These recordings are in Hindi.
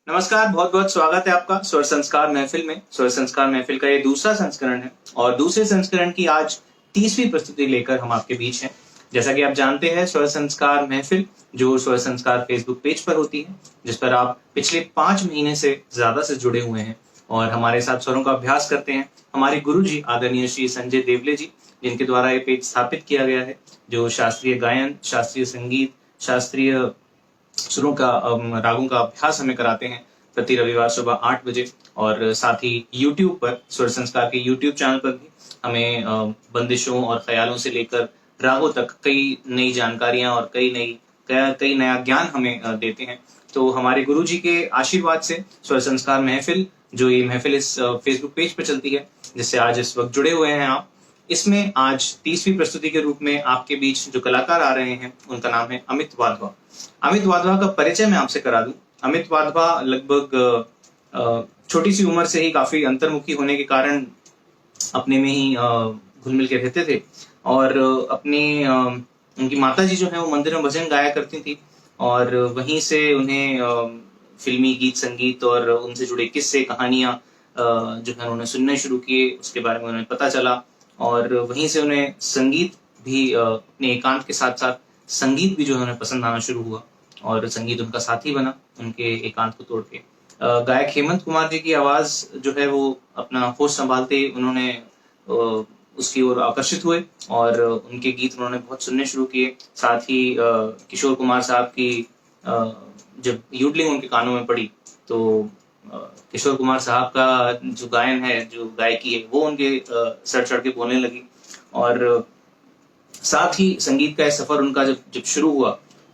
नमस्कार, बहुत बहुत स्वागत है आपका स्वर संस्कार महफिल में। स्वर संस्कार महफिल का ये दूसरा संस्करण है और दूसरे संस्करण की आज 30वीं प्रस्तुति लेकर हम आपके बीच हैं। जैसा कि आप जानते हैं, स्वर संस्कार महफिल जो स्वर संस्कार फेसबुक पेज पर होती है, जिस पर आप पिछले 5 महीने से ज्यादा से जुड़े हुए हैं और हमारे साथ स्वरों का अभ्यास करते हैं। हमारे गुरु जी आदरणीय श्री संजय देवले जी, जिनके द्वारा ये पेज स्थापित किया गया है, जो शास्त्रीय गायन, शास्त्रीय संगीत, शास्त्रीय सुरों का रागों का अभ्यास हमें कराते हैं प्रति रविवार सुबह 8 बजे। और साथ ही YouTube पर, स्वर संस्कार के YouTube चैनल पर भी हमें बंदिशों और ख्यालों से लेकर रागों तक कई नई जानकारियां और कई नया ज्ञान हमें देते हैं। तो हमारे गुरु जी के आशीर्वाद से स्वर संस्कार महफिल, जो ये महफिल इस फेसबुक पेज पर चलती है, जिससे आज इस वक्त जुड़े हुए हैं आप, इसमें आज 30वीं प्रस्तुति के रूप में आपके बीच जो कलाकार आ रहे हैं, उनका नाम है अमित वाधवा। अमित वाधवा का परिचय मैं आपसे करा दूं। अमित वाधवा लगभग छोटी सी उम्र से ही काफी अंतर्मुखी होने के कारण अपने में ही घुल मिल के रहते थे और उनकी माता जी जो है वो मंदिर में भजन गाया करती थी और वहीं से उन्हें फिल्मी गीत संगीत और उनसे जुड़े किस्से कहानियां जो है उन्होंने सुनने शुरू किए, उसके बारे में उन्हें पता चला और वहीं से उन्हें संगीत भी अपने एकांत के साथ साथ संगीत भी जो है उन्हें पसंद आना शुरू हुआ और संगीत उनका साथी बना उनके एकांत को तोड़ के। गायक हेमंत कुमार जी की आवाज जो है वो अपना होश संभालते उन्होंने उसकी ओर आकर्षित हुए और उनके गीत उन्होंने बहुत सुनने शुरू किए। साथ ही किशोर कुमार साहब की जब यूडलिंग उनके कानों में पड़ी तो किशोर कुमार साहब का जो गायन है, जो गायकी है, वो उनके सर चढ़ के बोलने लगी। और साथ ही संगीत का सफर उनका जब शुरू हुआ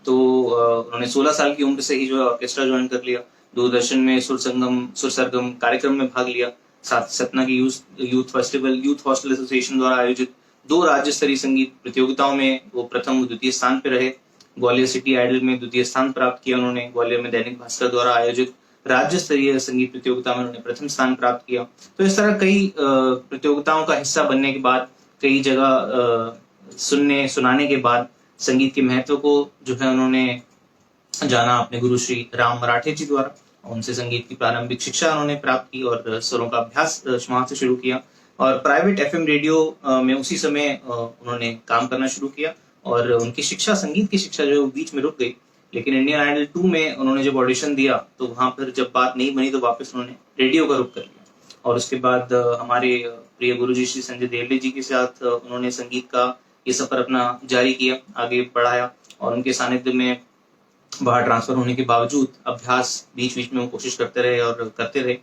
तो उन्होंने 16 साल की उम्र से ही जो ऑर्केस्ट्रा ज्वाइन कर लिया, दूरदर्शन में सुर सरगम कार्यक्रम में भाग लिया। साथ सतना की youth festival, youth hostel association द्वारा आयोजित 2 राज्य स्तरीय संगीत प्रतियोगिताओं में वो प्रथम व द्वितीय स्थान पर रहे। ग्वालियर सिटी आइडल में द्वितीय स्थान प्राप्त किया उन्होंने। ग्वालियर में दैनिक भास्कर द्वारा आयोजित राज्य स्तरीय संगीत प्रतियोगिता में उन्होंने प्रथम स्थान प्राप्त किया। तो इस तरह कई प्रतियोगिताओं का हिस्सा बनने के बाद, कई जगह सुनाने के बाद संगीत के महत्व को जो है उन्होंने जाना अपने गुरु श्री राम मराठे जी द्वारा। उनसे संगीत की प्रारंभिक शिक्षा उन्होंने प्राप्त की और स्वरों का अभ्यास वहां से शुरू किया और प्राइवेट FM रेडियो में उसी समय उन्होंने काम करना शुरू किया और उनकी शिक्षा, संगीत की शिक्षा जो बीच में रुक गई। लेकिन इंडियन आइडल 2 में उन्होंने जब ऑडिशन दिया तो वहां पर जब बात नहीं बनी तो वापस उन्होंने रेडियो का रुख कर लिया और उसके बाद हमारे प्रिय गुरु जी श्री संजय देवले जी के साथ उन्होंने संगीत का ये सफर अपना जारी किया, आगे बढ़ाया और उनके सानिध्य में बाहर ट्रांसफर होने के बावजूद अभ्यास बीच बीच में वो कोशिश करते रहे और करते रहे।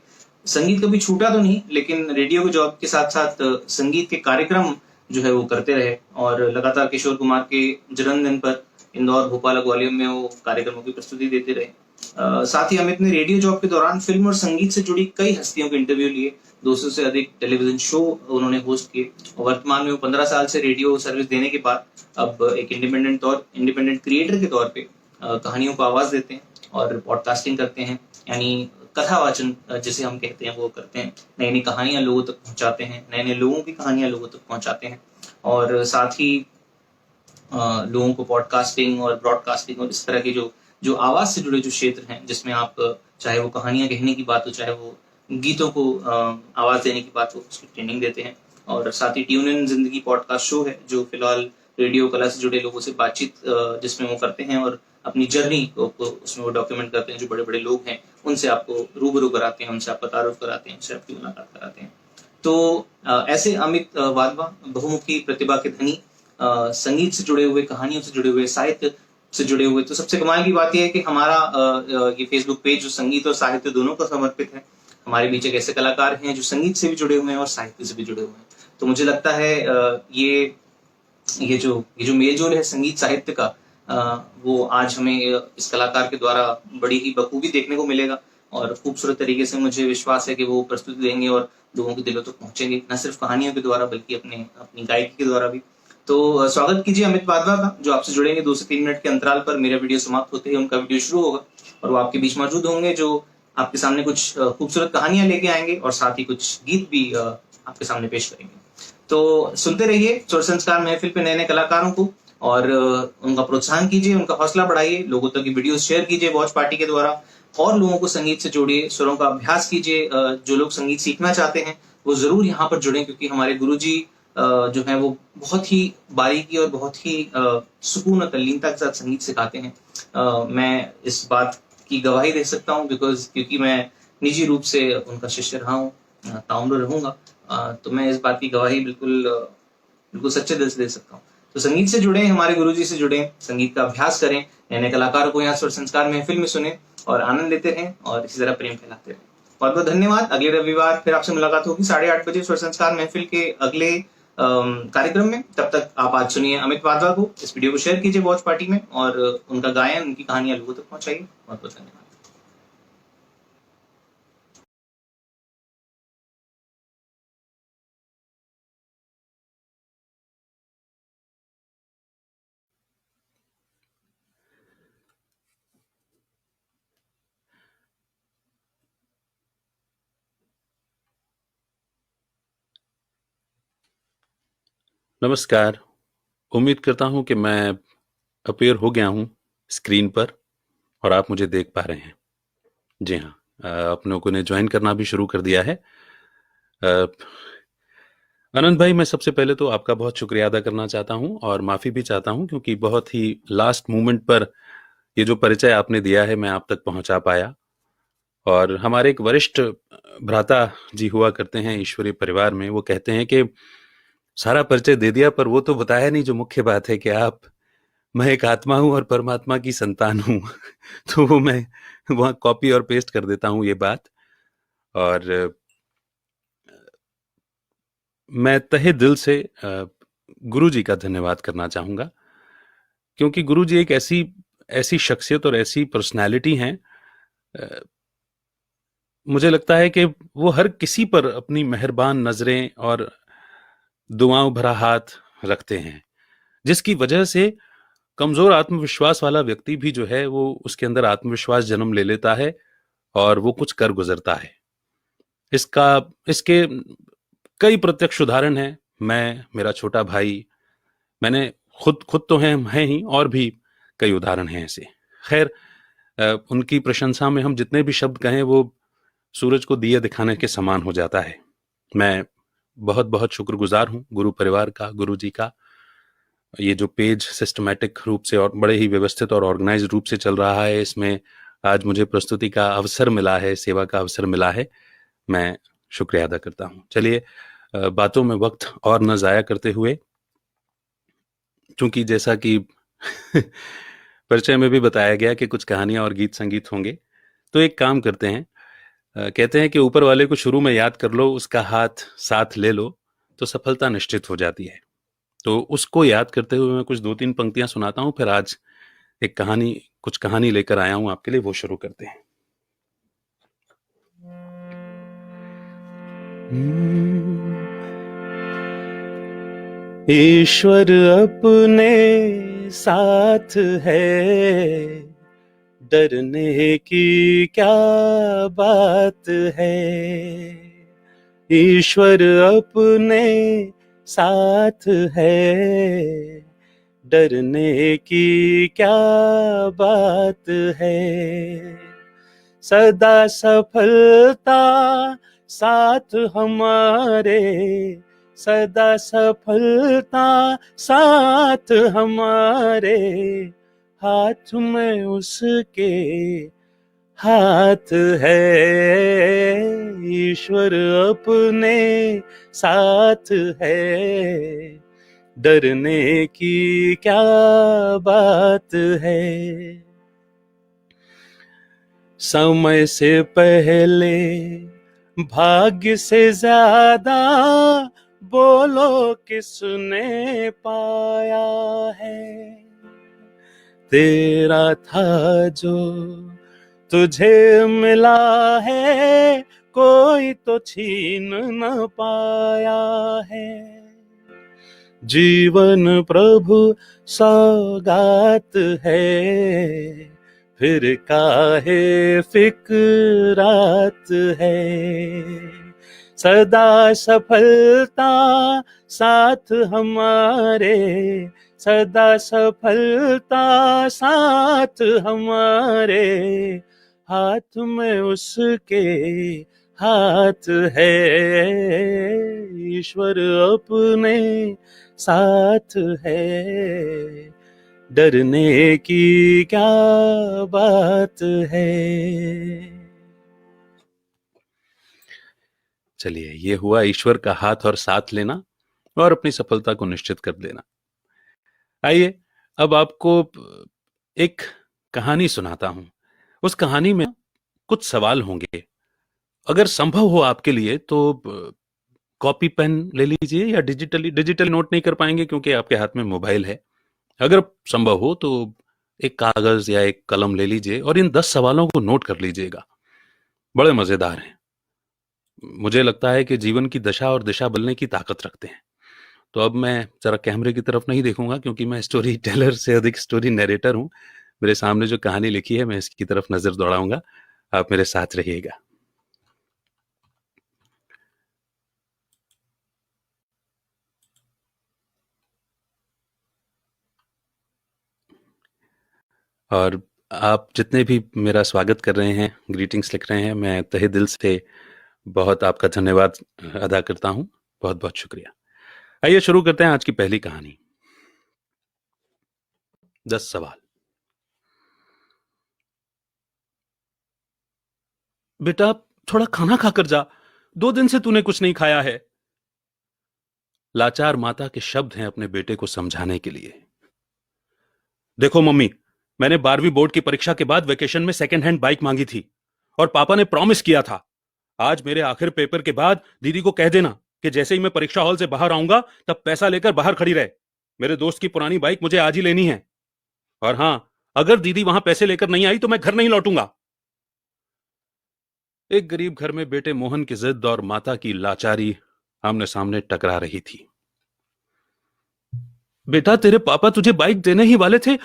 संगीत कभी छूटा तो नहीं, लेकिन रेडियो के जॉब के साथ साथ संगीत के कार्यक्रम जो है वो करते रहे और लगातार किशोर कुमार के जन्मदिन पर इंदौर, भोपाल, ग्वालियर में वो कार्यक्रमों की प्रस्तुति देते रहे। साथ ही अमित ने रेडियो जॉब के दौरान फिल्म और संगीत से जुड़ी कई हस्तियों के इंटरव्यू लिए। 200 से अधिक टेलीविजन शो उन्होंने होस्ट किए और वर्तमान में वो 15 साल से रेडियो सर्विस देने के बाद अब एक इंडिपेंडेंट क्रिएटर के तौर पे कहानियों को आवाज देते हैं और पॉडकास्टिंग करते हैं, यानी कथावाचन जिसे हम कहते हैं वो करते हैं। नई नई कहानियां लोगों तक पहुंचाते हैं, नए नए लोगों की कहानियां लोगों तक पहुंचाते हैं और साथ ही लोगों को पॉडकास्टिंग और ब्रॉडकास्टिंग और इस तरह की जो आवाज से जुड़े जो क्षेत्र हैं, जिसमें आप चाहे वो कहानियां कहने की बात हो, चाहे वो गीतों को आवाज देने की बात हो, उसकी ट्रेनिंग देते हैं। और साथ ही ट्यून इन जिंदगी पॉडकास्ट शो है जो फिलहाल रेडियो कला से जुड़े लोगों से बातचीत जिसमें वो करते हैं और अपनी जर्नी को उसमें वो डॉक्यूमेंट करते हैं। जो बड़े बड़े लोग हैं उनसे आपको रूबरू कराते हैं, उनसे आपका तारुफ कराते हैं, उनसे आपकी मुलाकात कराते हैं। तो ऐसे अमित वाधवा बहुमुखी प्रतिभा के धनी, संगीत से जुड़े हुए, कहानियों से जुड़े हुए, साहित्य से जुड़े हुए। तो सबसे कमाल की बात यह है कि हमारा ये फेसबुक पेज जो संगीत और साहित्य दोनों को समर्पित है। हमारे बीच एक ऐसे कलाकार हैं जो संगीत से भी जुड़े हुए हैं और साहित्य से भी जुड़े हुए हैं। तो मुझे लगता है ये जो मेलजोल है संगीत साहित्य का, वो आज हमें इस कलाकार के द्वारा बड़ी ही बखूबी देखने को मिलेगा और खूबसूरत तरीके से मुझे विश्वास है कि वो प्रस्तुति देंगे और लोगों के दिलों तक पहुंचेंगे, न सिर्फ कहानियों के द्वारा बल्कि अपनी गायकी के द्वारा भी। तो स्वागत कीजिए अमित वाधवा का, जो आपसे जुड़ेंगे 2 से 3 मिनट के अंतराल पर। मेरा वीडियो समाप्त होते ही उनका वीडियो शुरू होगा और वो आपके बीच मौजूद होंगे, जो आपके सामने कुछ खूबसूरत कहानियां लेके आएंगे और साथ ही कुछ गीत भी आपके सामने पेश करेंगे। तो सुनते रहिए स्वर संस्कार महफिल पे नए नए कलाकारों को और उनका प्रोत्साहन कीजिए, उनका हौसला बढ़ाइए, लोगों तक वीडियो शेयर कीजिए वॉच पार्टी के द्वारा और लोगों को संगीत से जोड़िए, स्वरों का अभ्यास कीजिए। जो लोग संगीत सीखना चाहते हैं वो जरूर यहाँ पर जुड़ें, क्योंकि हमारे गुरुजी जो है वो बहुत ही बारीकी और बहुत ही सुकून और तल्लीनता के साथ संगीत सिखाते हैं। मैं इस बात की गवाही दे सकता हूँ क्योंकि मैं निजी रूप से उनका शिष्य रहा हूँ, ताउम्र रहूंगा। तो मैं इस बात की गवाही बिल्कुल सच्चे दिल से दे सकता हूँ। तो संगीत से जुड़े, हमारे गुरुजी से जुड़े, संगीत का अभ्यास करें, नए नए कलाकारों को यहाँ स्वर संस्कार महफिल में सुने और आनंद लेते रहें और इसी तरह प्रेम फैलाते रहें। बहुत बहुत धन्यवाद। अगले रविवार फिर आपसे मुलाकात होगी 8:30 बजे स्वर संस्कार महफिल के अगले कार्यक्रम में। तब तक आप आज सुनिए अमित वाधवा को। इस वीडियो को शेयर कीजिए वॉच पार्टी में और उनका गायन, उनकी कहानियां लोगों तक पहुंचाइए। बहुत बहुत धन्यवाद। नमस्कार। उम्मीद करता हूं कि मैं अपीयर हो गया हूं स्क्रीन पर और आप मुझे देख पा रहे हैं। जी हाँ, आप लोगों ने ज्वाइन करना भी शुरू कर दिया है। आनंद भाई, मैं सबसे पहले तो आपका बहुत शुक्रिया अदा करना चाहता हूं और माफ़ी भी चाहता हूं, क्योंकि बहुत ही लास्ट मोमेंट पर ये जो परिचय आपने दिया है मैं आप तक पहुंचा पाया। और हमारे एक वरिष्ठ भ्राता जी हुआ करते हैं ईश्वरीय परिवार में, वो कहते हैं कि सारा परिचय दे दिया पर वो तो बताया नहीं जो मुख्य बात है कि मैं एक आत्मा हूं और परमात्मा की संतान हूं। तो वो मैं वहां कॉपी और पेस्ट कर देता हूं ये बात। और मैं तहे दिल से गुरु जी का धन्यवाद करना चाहूंगा, क्योंकि गुरु जी एक ऐसी ऐसी शख्सियत और ऐसी पर्सनालिटी हैं। मुझे लगता है कि वो हर किसी पर अपनी मेहरबान नजरें और दुआओं भरा हाथ रखते हैं, जिसकी वजह से कमजोर आत्मविश्वास वाला व्यक्ति भी जो है वो उसके अंदर आत्मविश्वास जन्म ले लेता है और वो कुछ कर गुजरता है। इसका इसके कई प्रत्यक्ष उदाहरण हैं। मैं, मेरा छोटा भाई, मैंने खुद तो हैं ही, और भी कई उदाहरण हैं ऐसे। खैर, उनकी प्रशंसा में हम जितने भी शब्द कहें वो सूरज को दिए दिखाने के समान हो जाता है। मैं बहुत बहुत शुक्रगुजार हूँ गुरु परिवार का, गुरु जी का। ये जो पेज सिस्टमैटिक रूप से और बड़े ही व्यवस्थित और ऑर्गेनाइज रूप से चल रहा है, इसमें आज मुझे प्रस्तुति का अवसर मिला है, सेवा का अवसर मिला है, मैं शुक्रिया अदा करता हूँ। चलिए, बातों में वक्त और न जाया करते हुए, क्योंकि जैसा कि परिचय में भी बताया गया कि कुछ कहानियां और गीत संगीत होंगे, तो एक काम करते हैं। कहते हैं कि ऊपर वाले को शुरू में याद कर लो, उसका हाथ साथ ले लो तो सफलता निश्चित हो जाती है। तो उसको याद करते हुए मैं कुछ 2-3 पंक्तियां सुनाता हूं, फिर आज कुछ कहानी लेकर आया हूं आपके लिए, वो शुरू करते हैं। ईश्वर अपने साथ है, डरने की क्या बात है। ईश्वर अपने साथ है, डरने की क्या बात है। सदा सफलता साथ हमारे, सदा सफलता साथ हमारे, हाथ में उसके हाथ है। ईश्वर अपने साथ है, डरने की क्या बात है। समय से पहले, भाग्य से ज्यादा, बोलो किसने पाया है। तेरा था जो तुझे मिला है, कोई तो छीन न पाया है। जीवन प्रभु सौगात है, फिर काहे फिक्रात है। सदा सफलता साथ हमारे, सदा सफलता साथ हमारे, हाथ में उसके हाथ है, ईश्वर अपने साथ है, डरने की क्या बात है। चलिए, ये हुआ ईश्वर का हाथ और साथ लेना और अपनी सफलता को निश्चित कर लेना। आइए अब आपको एक कहानी सुनाता हूं। उस कहानी में कुछ सवाल होंगे। अगर संभव हो आपके लिए तो कॉपी पेन ले लीजिए, या डिजिटली नोट नहीं कर पाएंगे क्योंकि आपके हाथ में मोबाइल है। अगर संभव हो तो एक कागज या एक कलम ले लीजिए और इन 10 सवालों को नोट कर लीजिएगा। बड़े मजेदार हैं। मुझे लगता है कि जीवन की दशा और दिशा बदलने की ताकत रखते हैं। तो अब मैं जरा कैमरे की तरफ नहीं देखूंगा क्योंकि मैं स्टोरी टेलर से अधिक स्टोरी नरेटर हूं। मेरे सामने जो कहानी लिखी है मैं इसकी तरफ नजर दौड़ाऊंगा। आप मेरे साथ रहिएगा। और आप जितने भी मेरा स्वागत कर रहे हैं, ग्रीटिंग्स लिख रहे हैं, मैं तहे दिल से बहुत आपका धन्यवाद अदा करता हूं। बहुत बहुत शुक्रिया। आइए शुरू करते हैं आज की पहली कहानी। 10 सवाल। बेटा थोड़ा खाना खाकर जा, 2 दिन से तूने कुछ नहीं खाया है। लाचार माता के शब्द हैं अपने बेटे को समझाने के लिए। देखो मम्मी, मैंने 12वीं बोर्ड की परीक्षा के बाद वेकेशन में सेकंड हैंड बाइक मांगी थी और पापा ने प्रॉमिस किया था आज मेरे आखिर पेपर के बाद दीदी को कह देना कि जैसे ही मैं परीक्षा हॉल से बाहर आऊंगा तब पैसा लेकर बाहर खड़ी रहे। मेरे दोस्त की पुरानी बाइक मुझे आज ही लेनी है। और हां, अगर दीदी वहां पैसे लेकर नहीं आई तो मैं घर नहीं लौटूंगा। एक गरीब घर में बेटे मोहन की जिद और माता की लाचारी आमने सामने टकरा रही थी। बेटा तेरे पापा तुझे बाइक देने ही वाले थे,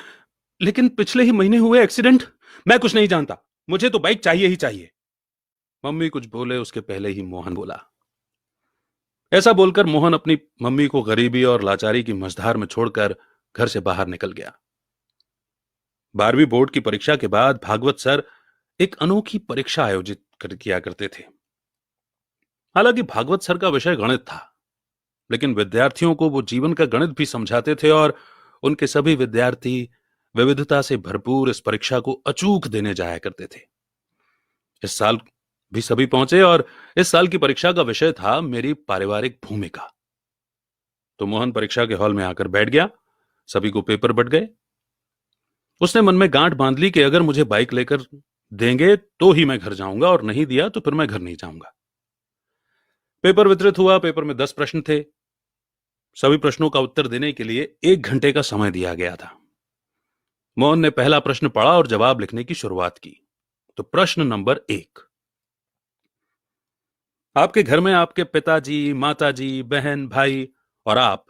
लेकिन पिछले ही महीने हुए एक्सीडेंट। मैं कुछ नहीं जानता, मुझे तो बाइक चाहिए ही चाहिए। मम्मी कुछ बोले उसके पहले ही मोहन बोला। ऐसा बोलकर मोहन अपनी मम्मी को गरीबी और लाचारी की मझधार में छोड़कर घर से बाहर निकल गया। 12वीं बोर्ड की परीक्षा के बाद भागवत सर एक अनोखी परीक्षा आयोजित किया करते थे। हालांकि भागवत सर का विषय गणित था, लेकिन विद्यार्थियों को वो जीवन का गणित भी समझाते थे और उनके सभी विद्यार्थी विविधता से भरपूर इस परीक्षा को अचूक देने जाया करते थे। इस साल भी सभी पहुंचे और इस साल की परीक्षा का विषय था मेरी पारिवारिक भूमिका। तो मोहन परीक्षा के हॉल में आकर बैठ गया। सभी को पेपर बंट गए। उसने मन में गांठ बांध ली कि अगर मुझे बाइक लेकर देंगे तो ही मैं घर जाऊंगा और नहीं दिया तो फिर मैं घर नहीं जाऊंगा। पेपर वितरित हुआ। पेपर में 10 प्रश्न थे। सभी प्रश्नों का उत्तर देने के लिए 1 घंटे का समय दिया गया था। मोहन ने पहला प्रश्न पढ़ा और जवाब लिखने की शुरुआत की। तो प्रश्न नंबर 1, आपके घर में आपके पिताजी, माताजी, बहन, भाई और आप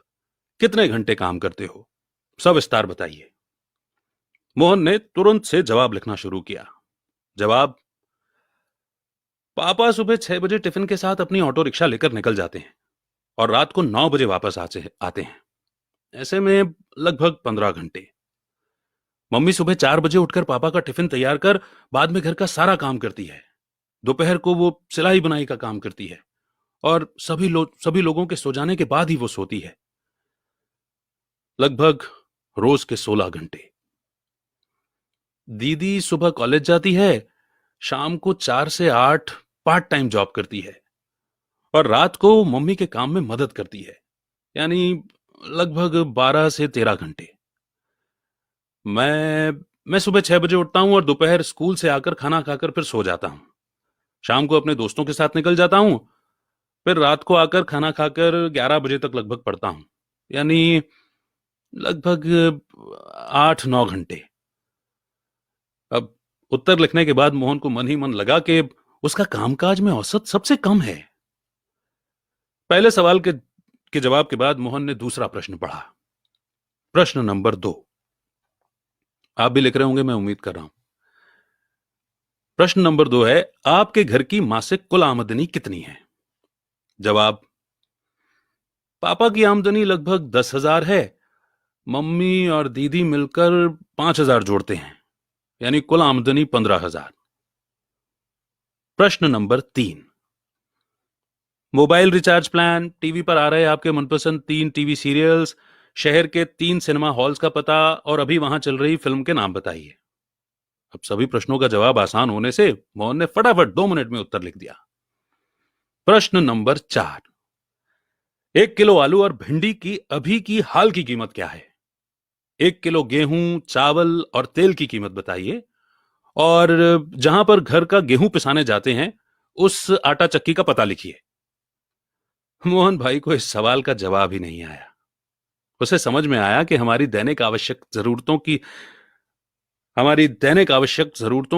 कितने घंटे काम करते हो? सविस्तार बताइए। मोहन ने तुरंत से जवाब लिखना शुरू किया। जवाब, पापा सुबह 6 बजे टिफिन के साथ अपनी ऑटो रिक्शा लेकर निकल जाते हैं और रात को 9 बजे वापस आते हैं। ऐसे में लगभग 15 घंटे। मम्मी सुबह 4 बजे उठकर पापा का टिफिन तैयार कर बाद में घर का सारा काम करती है। दोपहर को वो सिलाई बुनाई का काम करती है और सभी लोगों के सो जाने के बाद ही वो सोती है। लगभग रोज के 16 घंटे। दीदी सुबह कॉलेज जाती है, शाम को 4 से 8 पार्ट टाइम जॉब करती है और रात को मम्मी के काम में मदद करती है, यानी लगभग 12 से 13 घंटे। मैं सुबह 6 बजे उठता हूं और दोपहर स्कूल से आकर खाना खाकर फिर सो जाता हूं। शाम को अपने दोस्तों के साथ निकल जाता हूं, फिर रात को आकर खाना खाकर 11 बजे तक लगभग पढ़ता हूं, यानी लगभग 8-9 घंटे। अब उत्तर लिखने के बाद मोहन को मन ही मन लगा कि उसका कामकाज में औसत सबसे कम है। पहले सवाल के जवाब के बाद मोहन ने दूसरा प्रश्न पढ़ा। प्रश्न नंबर 2, आप भी लिख रहे होंगे, मैं उम्मीद कर रहा हूं। प्रश्न नंबर 2 है, आपके घर की मासिक कुल आमदनी कितनी है? जवाब, पापा की आमदनी लगभग 10,000 है। मम्मी और दीदी मिलकर 5,000 जोड़ते हैं, यानी कुल आमदनी 15,000। प्रश्न number 3, mobile recharge plan, TV पर आ रहे आपके मनपसंद 3 टीवी सीरियल्स, शहर के 3 सिनेमा हॉल्स का पता और अभी वहां चल रही फिल्म के नाम बताइए। अब सभी प्रश्नों का जवाब आसान होने से मोहन ने फटाफट 2 मिनट में उत्तर लिख दिया। प्रश्न नंबर 4, 1 किलो आलू और भिंडी की अभी की हाल की कीमत क्या है? 1 किलो गेहूं, चावल और तेल की कीमत बताइए और जहां पर घर का गेहूं पिसाने जाते हैं उस आटा चक्की का पता लिखिए। मोहन भाई को इस सवाल का जवाब ही नहीं आया। उसे समझ में आया कि हमारी दैनिक आवश्यक जरूरतों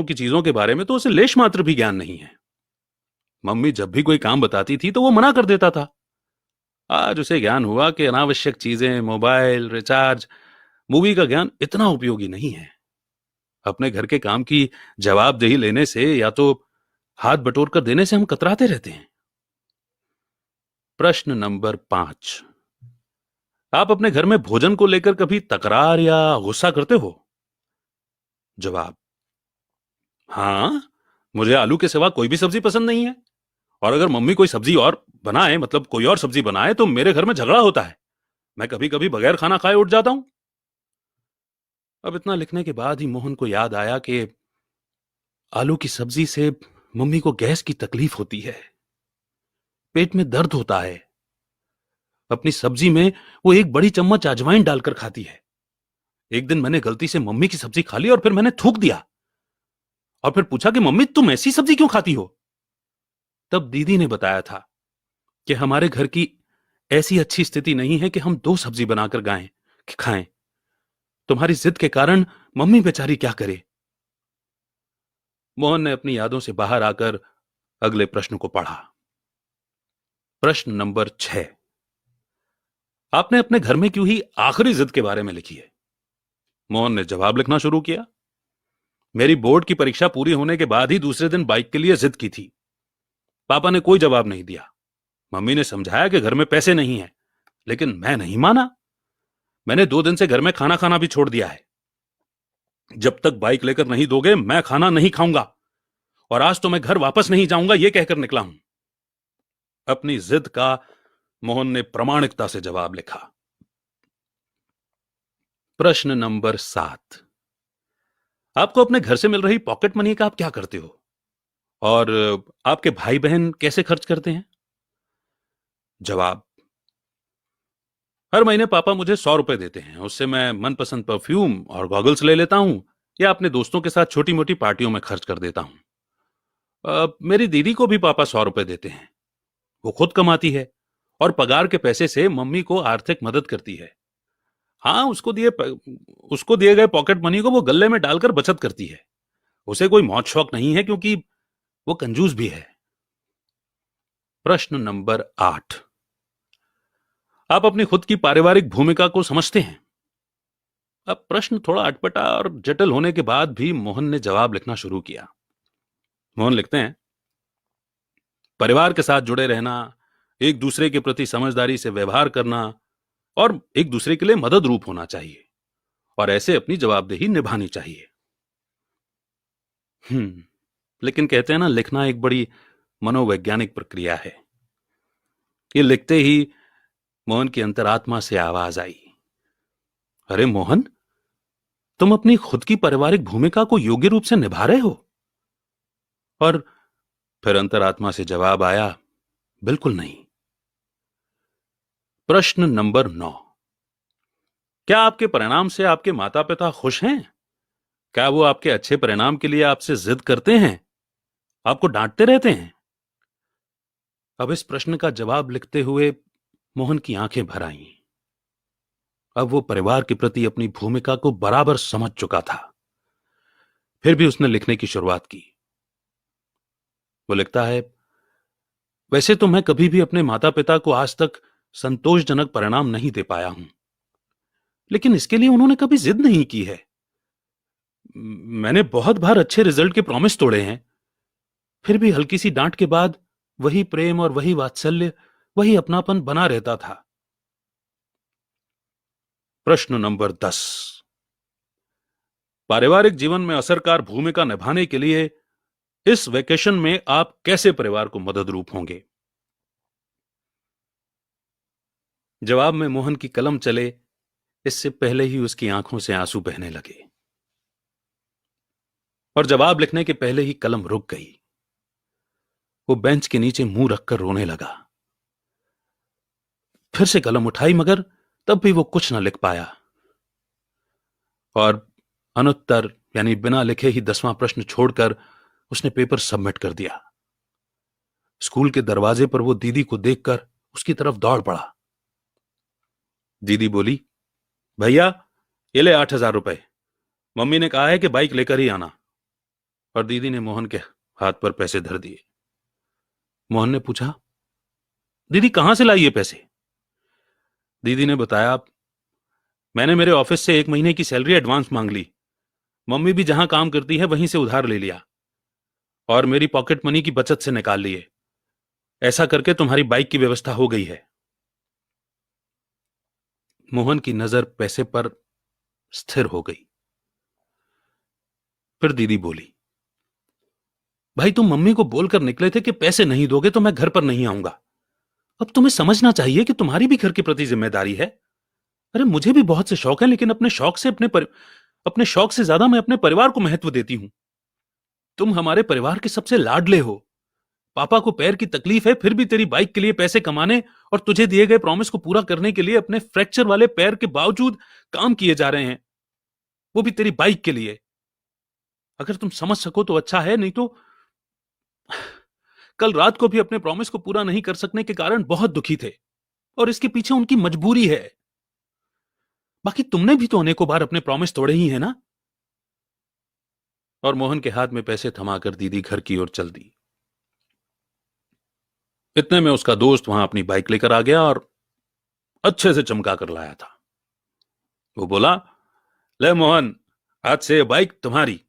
की चीजों के बारे में तो उसे लेश मात्र भी ज्ञान नहीं है। मम्मी जब भी कोई काम बताती थी तो वो मना कर देता था। आज उसे ज्ञान हुआ कि अनावश्यक चीजें, मोबाइल, रिचार्ज, मूवी का ज्ञान इतना उपयोगी नहीं है। अपने घर के काम की जवाबदेही लेने से या तो हाथ बटोर कर देने से हम कतराते रहते हैं। प्रश्न नंबर 5, आप अपने घर में भोजन को लेकर कभी तकरार या गुस्सा करते हो? जवाब, हाँ, मुझे आलू के सिवा कोई भी सब्जी पसंद नहीं है और अगर मम्मी कोई सब्जी और बनाए, मतलब कोई और सब्जी बनाए, तो मेरे घर में झगड़ा होता है। मैं कभी कभी बगैर खाना खाए उठ जाता हूं। अब इतना लिखने के बाद ही मोहन को याद आया कि आलू की सब्जी से मम्मी को गैस की तकलीफ होती है, पेट में दर्द होता है। अपनी सब्जी में वो एक बड़ी चम्मच अजवाइन डालकर खाती है। एक दिन मैंने गलती से मम्मी की सब्जी खा ली और फिर मैंने थूक दिया और फिर पूछा कि मम्मी तुम ऐसी सब्जी क्यों खाती हो? तब दीदी ने बताया था कि हमारे घर की ऐसी अच्छी स्थिति नहीं है कि हम 2 सब्जी बनाकर खाएं। तुम्हारी जिद के कारण मम्मी बेचारी क्या करे। मोहन ने अपनी यादों से बाहर आकर अगले प्रश्न को पढ़ा। प्रश्न नंबर 6, आपने अपने घर में क्यों ही आखिरी जिद के बारे में लिखी है? मोहन ने जवाब लिखना शुरू किया। मेरी बोर्ड की परीक्षा पूरी होने के बाद ही दूसरे दिन बाइक के लिए जिद की थी। पापा ने कोई जवाब नहीं दिया। मम्मी ने समझाया कि घर में पैसे नहीं है, लेकिन मैं नहीं माना। मैंने 2 दिन से घर में खाना खाना भी छोड़ दिया है। जब तक बाइक लेकर नहीं दोगे मैं खाना नहीं खाऊंगा और आज तो मैं घर वापस नहीं जाऊंगा, यह कहकर निकला हूं। अपनी जिद का मोहन ने प्रामाणिकता से जवाब लिखा। प्रश्न नंबर 7, आपको अपने घर से मिल रही पॉकेट मनी का आप क्या करते हो और आपके भाई बहन कैसे खर्च करते हैं? जवाब, हर महीने पापा मुझे 100 रुपए देते हैं, उससे मैं मनपसंद परफ्यूम और गॉगल्स ले लेता हूं या अपने दोस्तों के साथ छोटी मोटी पार्टियों में खर्च कर देता हूं। मेरी दीदी को भी पापा 100 रुपए देते हैं। वो खुद कमाती है और पगार के पैसे से मम्मी को आर्थिक मदद करती है। हाँ, उसको दिए गए पॉकेट मनी को वो गल्ले में डालकर बचत करती है। उसे कोई मौज शौक नहीं है क्योंकि वो कंजूस भी है। प्रश्न नंबर 8, आप अपनी खुद की पारिवारिक भूमिका को समझते हैं? अब प्रश्न थोड़ा अटपटा और जटिल होने के बाद भी मोहन ने जवाब लिखना शुरू किया। मोहन लिखते हैं, परिवार के साथ जुड़े रहना, एक दूसरे के प्रति समझदारी से व्यवहार करना और एक दूसरे के लिए मदद रूप होना चाहिए और ऐसे अपनी जवाबदेही निभानी चाहिए। लेकिन कहते हैं ना, लिखना एक बड़ी मनोवैज्ञानिक प्रक्रिया है। ये लिखते ही मोहन की अंतरात्मा से आवाज आई, अरे मोहन, तुम अपनी खुद की पारिवारिक भूमिका को योग्य रूप से निभा रहे हो? और फिर अंतरात्मा से जवाब आया, बिल्कुल नहीं। प्रश्न नंबर 9, क्या आपके परिणाम से आपके माता पिता खुश हैं? क्या वो आपके अच्छे परिणाम के लिए आपसे जिद करते हैं, आपको डांटते रहते हैं? अब इस प्रश्न का जवाब लिखते हुए मोहन की आंखें भर आईं। अब वो परिवार के प्रति अपनी भूमिका को बराबर समझ चुका था। फिर भी उसने लिखने की शुरुआत की। वो लिखता है, वैसे तो मैं कभी भी अपने माता पिता को आज तक संतोषजनक परिणाम नहीं दे पाया हूं, लेकिन इसके लिए उन्होंने कभी जिद नहीं की है। मैंने बहुत बार अच्छे रिजल्ट के प्रॉमिस तोड़े हैं, फिर भी हल्की सी डांट के बाद वही प्रेम और वही वात्सल्य, वही अपनापन बना रहता था। प्रश्न नंबर 10, पारिवारिक जीवन में असरकार भूमिका निभाने के लिए इस वेकेशन में आप कैसे परिवार को मदद रूप होंगे? जवाब में मोहन की कलम चले इससे पहले ही उसकी आंखों से आंसू बहने लगे और जवाब लिखने के पहले ही कलम रुक गई। वो बेंच के नीचे मुंह रखकर रोने लगा। फिर से कलम उठाई मगर तब भी वो कुछ न लिख पाया और अनुत्तर यानी बिना लिखे ही 10वां प्रश्न छोड़कर उसने पेपर सबमिट कर दिया। स्कूल के दरवाजे पर वो दीदी को देखकर उसकी तरफ दौड़ पड़ा। दीदी बोली, भैया ये ले 8,000 रुपए, मम्मी ने कहा है कि बाइक लेकर ही आना। और दीदी ने मोहन के हाथ पर पैसे धर दिए। मोहन ने पूछा, दीदी कहां से लाई ये पैसे? दीदी ने बताया, मैंने मेरे ऑफिस से 1 महीने की सैलरी एडवांस मांग ली, मम्मी भी जहां काम करती है वहीं से उधार ले लिया और मेरी पॉकेट मनी की बचत से निकाल लिए। ऐसा करके तुम्हारी बाइक की व्यवस्था हो गई है। मोहन की नजर पैसे पर स्थिर हो गई। फिर दीदी बोली, भाई तुम मम्मी को बोलकर निकले थे कि पैसे नहीं दोगे तो मैं घर पर नहीं आऊंगा। अब तुम्हें समझना चाहिए कि तुम्हारी भी घर के प्रति जिम्मेदारी है। अरे मुझे भी बहुत से शौक हैं, लेकिन अपने शौक से ज्यादा मैं अपने परिवार को महत्व देती हूं। तुम हमारे परिवार के सबसे लाडले हो। पापा को पैर की तकलीफ है, फिर भी तेरी बाइक के लिए पैसे कमाने और तुझे दिए गए प्रॉमिस को पूरा करने के लिए अपने फ्रैक्चर वाले पैर के बावजूद काम किए जा रहे हैं, वो भी तेरी बाइक के लिए। अगर तुम समझ सको तो अच्छा है, नहीं तो कल रात को भी अपने प्रॉमिस को पूरा नहीं कर सकने के कारण बहुत दुखी थे और इसके पीछे उनकी मजबूरी है। बाकी तुमने भी तो अनेकों बार अपने प्रॉमिस तोड़े ही है ना। और मोहन के हाथ में पैसे थमाकर दीदी घर की ओर चल दी। इतने में उसका दोस्त वहां अपनी बाइक लेकर आ गया और अच्छे से चमका कर लाया था। वो बोला, ले मोहन, आज से ये बाइक तुम्हारी।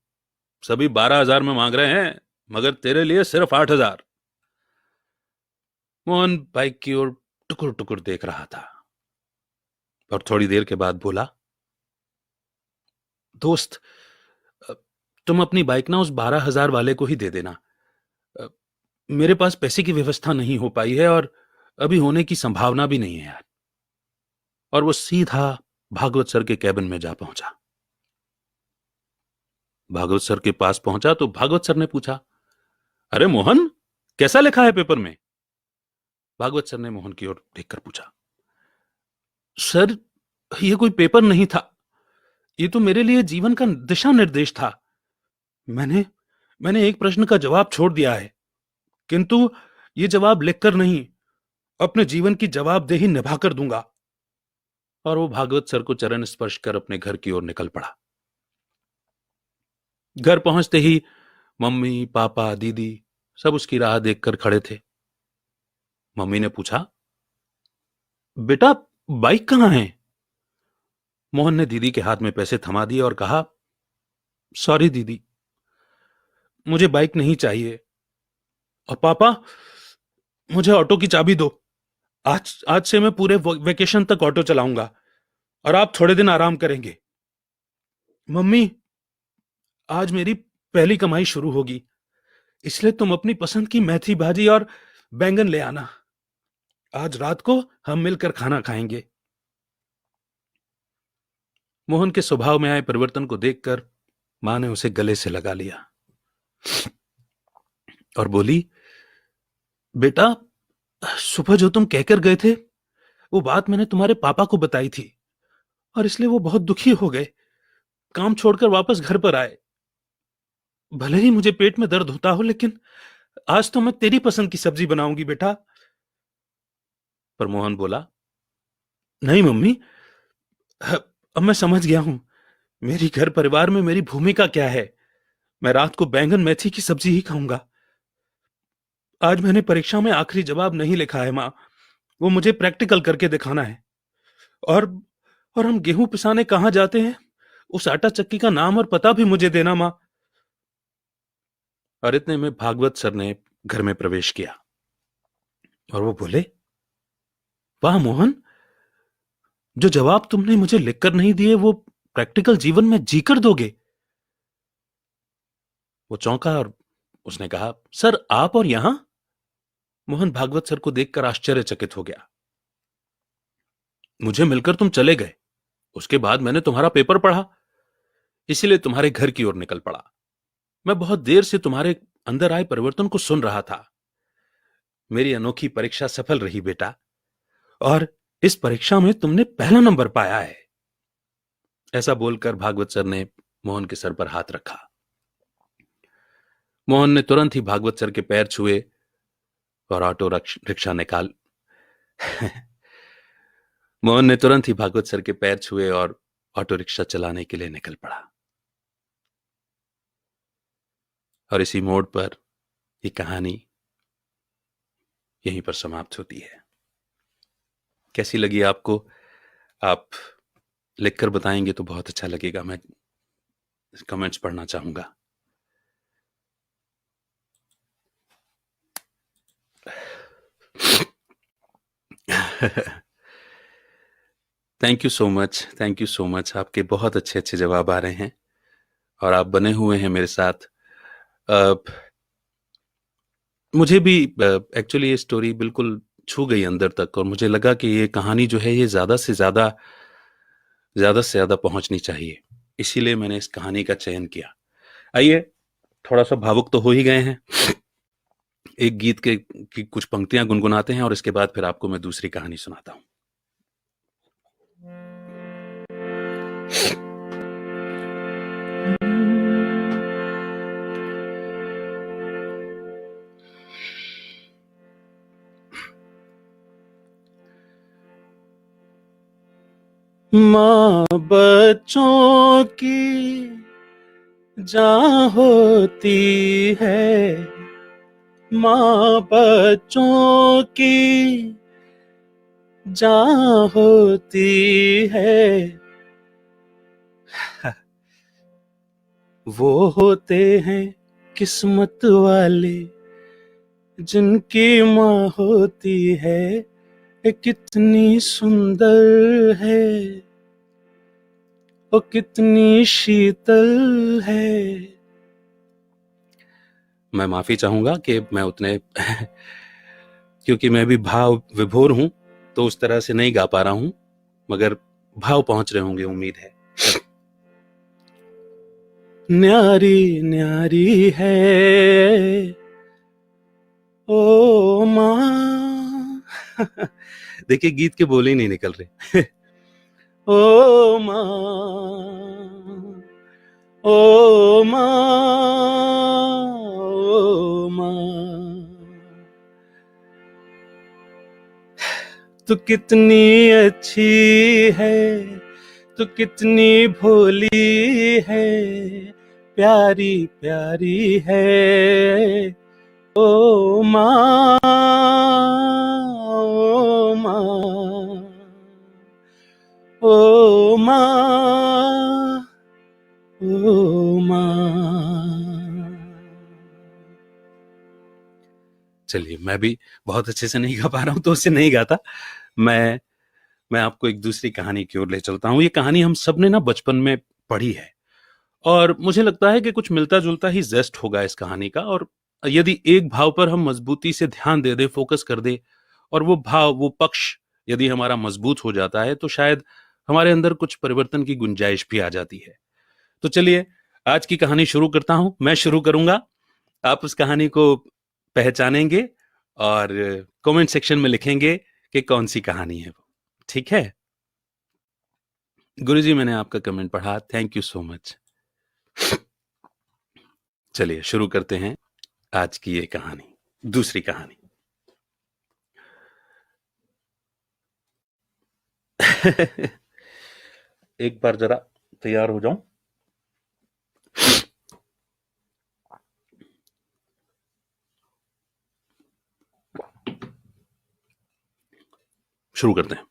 सभी 12,000 में मांग रहे हैं, मगर तेरे लिए सिर्फ 8,000। मोहन बाइक की ओर टुकुर टुकुर देख रहा था और थोड़ी देर के बाद बोला, दोस्त तुम अपनी बाइक ना उस 12,000 वाले को ही दे देना। मेरे पास पैसे की व्यवस्था नहीं हो पाई है और अभी होने की संभावना भी नहीं है यार। और वो सीधा भागवत सर के कैबिन में जा पहुंचा। भागवत सर के पास पहुंचा तो भागवत सर ने पूछा, अरे मोहन, कैसा लिखा है पेपर में? भागवत सर ने मोहन की ओर देखकर पूछा, सर ये कोई पेपर नहीं था, ये तो मेरे लिए जीवन का दिशा निर्देश था। मैंने एक प्रश्न का जवाब छोड़ दिया है, किंतु ये जवाब लिखकर नहीं, अपने जीवन की जवाबदेही निभाकर दूंगा। और वो भागवत सर को चरण स्पर्श कर अपने घर की ओर निकल पड़ा। घर पहुंचते ही मम्मी, पापा, दीदी सब उसकी राह देखकर खड़े थे। मम्मी ने पूछा, बेटा बाइक कहां है? मोहन ने दीदी के हाथ में पैसे थमा दिए और कहा, सॉरी दीदी, मुझे बाइक नहीं चाहिए। और पापा, मुझे ऑटो की चाबी दो। आज से मैं पूरे वेकेशन तक ऑटो चलाऊंगा और आप थोड़े दिन आराम करेंगे। मम्मी, आज मेरी पहली कमाई शुरू होगी, इसलिए तुम अपनी पसंद की मेथी भाजी और बैंगन ले आना। आज रात को हम मिलकर खाना खाएंगे। मोहन के स्वभाव में आए परिवर्तन को देखकर मां ने उसे गले से लगा लिया और बोली, बेटा सुबह जो तुम कहकर गए थे वो बात मैंने तुम्हारे पापा को बताई थी और इसलिए वो बहुत दुखी हो गए, काम छोड़कर वापस घर पर आए। भले ही मुझे पेट में दर्द होता हो, लेकिन आज तो मैं तेरी पसंद की सब्जी बनाऊंगी बेटा। पर मोहन बोला, नहीं मम्मी, अब मैं समझ गया हूं मेरी घर परिवार में मेरी भूमिका क्या है। मैं रात को बैंगन मेथी की सब्जी ही खाऊंगा। आज मैंने परीक्षा में आखिरी जवाब नहीं लिखा है मां, वो मुझे प्रैक्टिकल करके दिखाना है। और हम गेहूं पिसाने कहां जाते हैं, उस आटा चक्की का नाम और पता भी मुझे देना मां। और इतने में भागवत सर ने घर में प्रवेश किया और वो बोले, वाह मोहन, जो जवाब तुमने मुझे लिखकर नहीं दिए वो प्रैक्टिकल जीवन में जीकर दोगे। वो चौंका और उसने कहा, सर आप और यहां? मोहन भागवत सर को देखकर आश्चर्यचकित हो गया। मुझे मिलकर तुम चले गए, उसके बाद मैंने तुम्हारा पेपर पढ़ा, इसीलिए तुम्हारे घर की ओर निकल पड़ा। मैं बहुत देर से तुम्हारे अंदर आए परिवर्तन को सुन रहा था। मेरी अनोखी परीक्षा सफल रही बेटा, और इस परीक्षा में तुमने पहला नंबर पाया है। ऐसा बोलकर भागवत सर ने मोहन के सर पर हाथ रखा। मोहन ने तुरंत ही भागवत सर के पैर छुए और ऑटो रिक्शा निकाल मोहन ने तुरंत ही भागवत सर के पैर छुए और ऑटो रिक्शा चलाने के लिए निकल पड़ा। और इसी मोड़ पर ये कहानी यहीं पर समाप्त होती है। कैसी लगी आपको? आप लिखकर बताएंगे तो बहुत अच्छा लगेगा, मैं कमेंट्स पढ़ना चाहूंगा। Thank you so much, thank you so much. आपके बहुत अच्छे अच्छे जवाब आ रहे हैं और आप बने हुए हैं मेरे साथ। मुझे भी एक्चुअली ये स्टोरी बिल्कुल छू गई अंदर तक, और मुझे लगा कि ये कहानी जो है ये ज्यादा से ज्यादा पहुंचनी चाहिए, इसीलिए मैंने इस कहानी का चयन किया। आइए, थोड़ा सा भावुक तो हो ही गए हैं, एक गीत की कुछ पंक्तियां गुनगुनाते हैं और इसके बाद फिर आपको मैं दूसरी कहानी सुनाता हूं। माँ बच्चों की जान होती है, माँ बच्चों की जान होती है, वो होते हैं किस्मत वाले जिनकी माँ होती है, कितनी सुंदर है, वो कितनी शीतल है। मैं माफी चाहूंगा कि मैं उतने क्योंकि मैं भी भाव विभोर हूं, तो उस तरह से नहीं गा पा रहा हूं, मगर भाव पहुंच रहे होंगे, उम्मीद है। न्यारी न्यारी है ओ माँ। देखिए, गीत के बोल ही नहीं निकल रहे। ओ माँ, ओ माँ, ओ माँ, तू कितनी अच्छी है, तू कितनी भोली है, प्यारी प्यारी है ओ माँ, ओ माँ, ओ माँ, ओ माँ। चलिए, मैं भी बहुत अच्छे से नहीं गा पा रहा हूं, तो उससे नहीं गाता। मैं आपको एक दूसरी कहानी की ओर ले चलता हूं। ये कहानी हम सब ने ना बचपन में पढ़ी है, और मुझे लगता है कि कुछ मिलता जुलता ही जेस्ट होगा इस कहानी का। और यदि एक भाव पर हम मजबूती से ध्यान दे दे, फोकस कर दे, और वो भाव, वो पक्ष यदि हमारा मजबूत हो जाता है, तो शायद हमारे अंदर कुछ परिवर्तन की गुंजाइश भी आ जाती है। तो चलिए, आज की कहानी शुरू करता हूं। मैं शुरू करूंगा, आप उस कहानी को पहचानेंगे और कमेंट सेक्शन में लिखेंगे कि कौन सी कहानी है वो। ठीक है गुरुजी, मैंने आपका कमेंट पढ़ा, थैंक यू सो मच। चलिए शुरू करते हैं आज की ये कहानी, दूसरी कहानी। एक बार जरा तैयार हो जाऊं। शुरू करते हैं।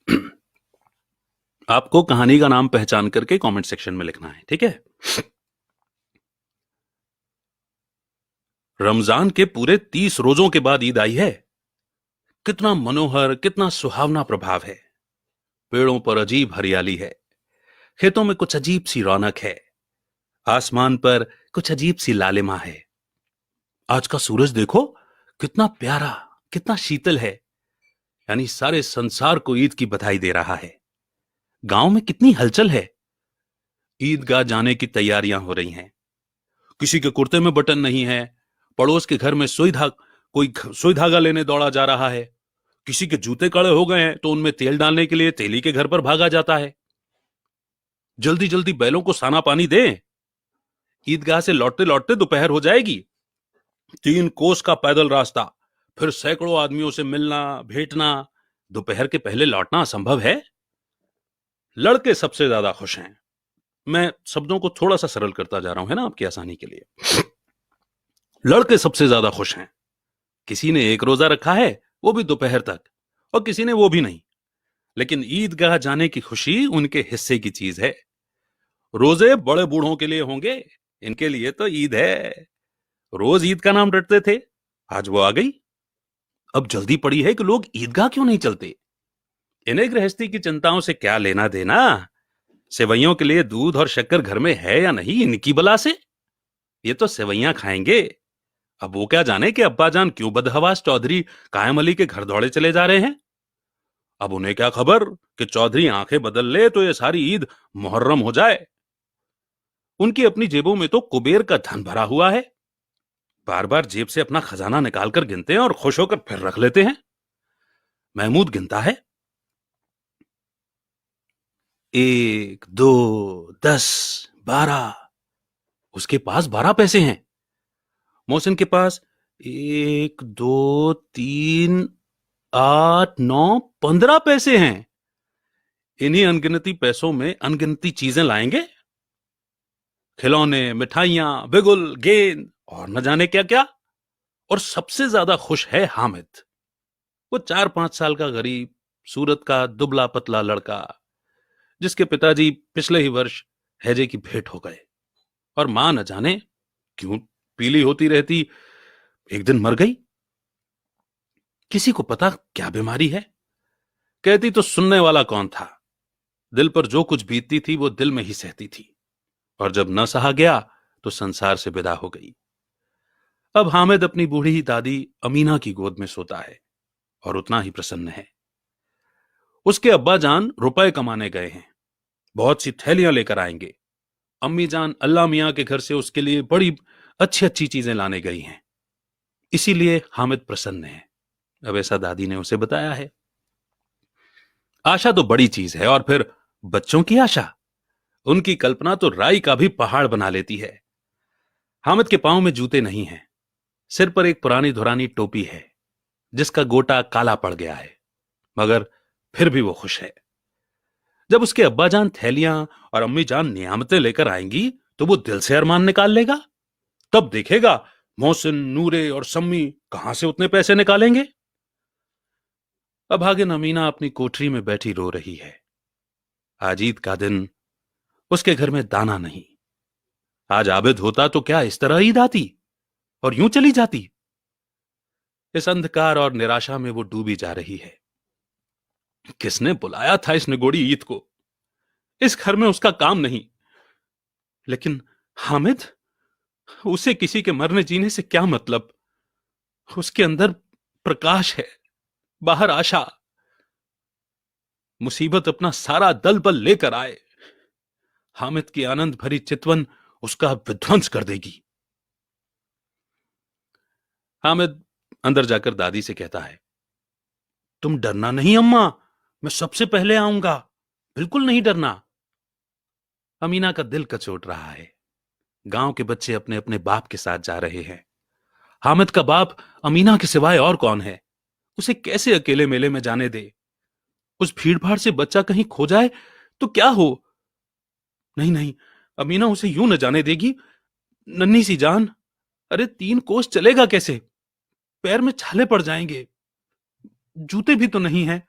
आपको कहानी का नाम पहचान करके कमेंट सेक्शन में लिखना है, ठीक है? रमजान के पूरे 30 रोजों के बाद ईद आई है। कितना मनोहर, कितना सुहावना प्रभाव है। पेड़ों पर अजीब हरियाली है, खेतों में कुछ अजीब सी रौनक है, आसमान पर कुछ अजीब सी लालिमा है। आज का सूरज देखो, कितना प्यारा, कितना शीतल है। यानी सारे संसार को ईद की बधाई दे रहा है। गांव में कितनी हलचल है। ईदगाह जाने की तैयारियां हो रही हैं। किसी के कुर्ते में बटन नहीं है। पड़ोस के घर में कोई सुई धागा लेने दौड़ा जा रहा है। किसी के जूते कड़े हो गए हैं तो उनमें तेल डालने के लिए तेली के घर पर भागा जाता है। जल्दी जल्दी बैलों को साना पानी दें। ईदगाह से लौटते लौटते दोपहर हो जाएगी। 3 कोस का पैदल रास्ता, फिर सैकड़ों आदमियों से मिलना भेंटना। दोपहर के पहले लौटना असंभव है। लड़के सबसे ज्यादा खुश हैं। मैं शब्दों को थोड़ा सा सरल करता जा रहा हूं, है ना, आपकी आसानी के लिए। लड़के सबसे ज्यादा खुश हैं। किसी ने एक रोजा रखा है, वो भी दोपहर तक, और किसी ने वो भी नहीं। लेकिन ईदगाह जाने की खुशी उनके हिस्से की चीज है। रोजे बड़े बूढ़ों के लिए होंगे, इनके लिए तो ईद है। रोज ईद का नाम रटते थे, आज वो आ गई। अब जल्दी पड़ी है कि लोग ईदगाह क्यों नहीं चलते। इन्हें गृहस्थी की चिंताओं से क्या लेना देना। सेवैयों के लिए दूध और शक्कर घर में है या नहीं, इनकी बला से। ये तो सेवैयां खाएंगे। अब वो क्या जाने कि अब्बाजान क्यों बदहवास चौधरी कायम अली के घर दौड़े चले जा रहे हैं। अब उन्हें क्या खबर कि चौधरी आंखें बदल ले तो ये सारी ईद मुहर्रम हो जाए। उनकी अपनी जेबों में तो कुबेर का धन भरा हुआ है। बार बार जेब से अपना खजाना निकालकर गिनते हैं और खुश होकर फिर रख लेते हैं। महमूद गिनता है, 1, 2, 10, 12। उसके पास 12 पैसे हैं। मोहसिन के पास 1, 2, 3, 8, 9, 15 पैसे हैं। इन्हीं अनगिनती पैसों में अनगिनती चीजें लाएंगे। खिलौने, मिठाइयां, बिगुल, गेंद और न जाने क्या क्या। और सबसे ज्यादा खुश है हामिद। वो 4-5 साल का गरीब, सूरत का दुबला पतला लड़का, जिसके पिताजी पिछले ही वर्ष हैजे की भेंट हो गए और मां न जाने क्यों पीली होती रहती एक दिन मर गई। किसी को पता क्या बीमारी है। कहती तो सुनने वाला कौन था। दिल पर जो कुछ बीतती थी वो दिल में ही सहती थी, और जब न सहा गया तो संसार से विदा हो गई। अब हामिद अपनी बूढ़ी दादी अमीना की गोद में सोता है और उतना ही प्रसन्न है। उसके अब्बा जान रुपए कमाने गए हैं, बहुत सी थैलियां लेकर आएंगे। अम्मी जान अल्लाह मियां के घर से उसके लिए बड़ी अच्छी अच्छी चीजें लाने गई हैं। इसीलिए हामिद प्रसन्न है। अब ऐसा दादी ने उसे बताया है। आशा तो बड़ी चीज है, और फिर बच्चों की आशा, उनकी कल्पना तो राई का भी पहाड़ बना लेती है। हामिद के पांव में जूते नहीं हैं। सिर पर एक पुरानी धुरानी टोपी है जिसका गोटा काला पड़ गया है, मगर फिर भी वो खुश है। जब उसके अब्बा जान थैलियां और अम्मी जान नियामतें लेकर आएंगी तो वो दिल से अरमान निकाल लेगा। तब देखेगा मोहसिन, नूरे और सम्मी कहां से उतने पैसे निकालेंगे। अभागिन अमीना अपनी कोठरी में बैठी रो रही है। आज ईद का दिन, उसके घर में दाना नहीं। आज आबिद होता तो क्या इस तरह ईद आती और यूं चली जाती। इस अंधकार और निराशा में वो डूबी जा रही है। किसने बुलाया था इस निगोड़ी ईद को। इस घर में उसका काम नहीं। लेकिन हामिद, उसे किसी के मरने जीने से क्या मतलब। उसके अंदर प्रकाश है, बाहर आशा। मुसीबत अपना सारा दल बल लेकर आए, हामिद की आनंद भरी चितवन उसका विध्वंस कर देगी। हामिद अंदर जाकर दादी से कहता है, तुम डरना नहीं अम्मा, मैं सबसे पहले आऊंगा, बिल्कुल नहीं डरना। अमीना का दिल कचोट रहा है। गांव के बच्चे अपने अपने बाप के साथ जा रहे हैं। हामिद का बाप अमीना के सिवाय और कौन है। उसे कैसे अकेले मेले में जाने दे। उस भीड़ भाड़ से बच्चा कहीं खो जाए तो क्या हो। नहीं नहीं, अमीना उसे यूं न जाने देगी। नन्ही सी जान, अरे 3 कोस चलेगा कैसे। पैर में छाले पड़ जाएंगे, जूते भी तो नहीं है।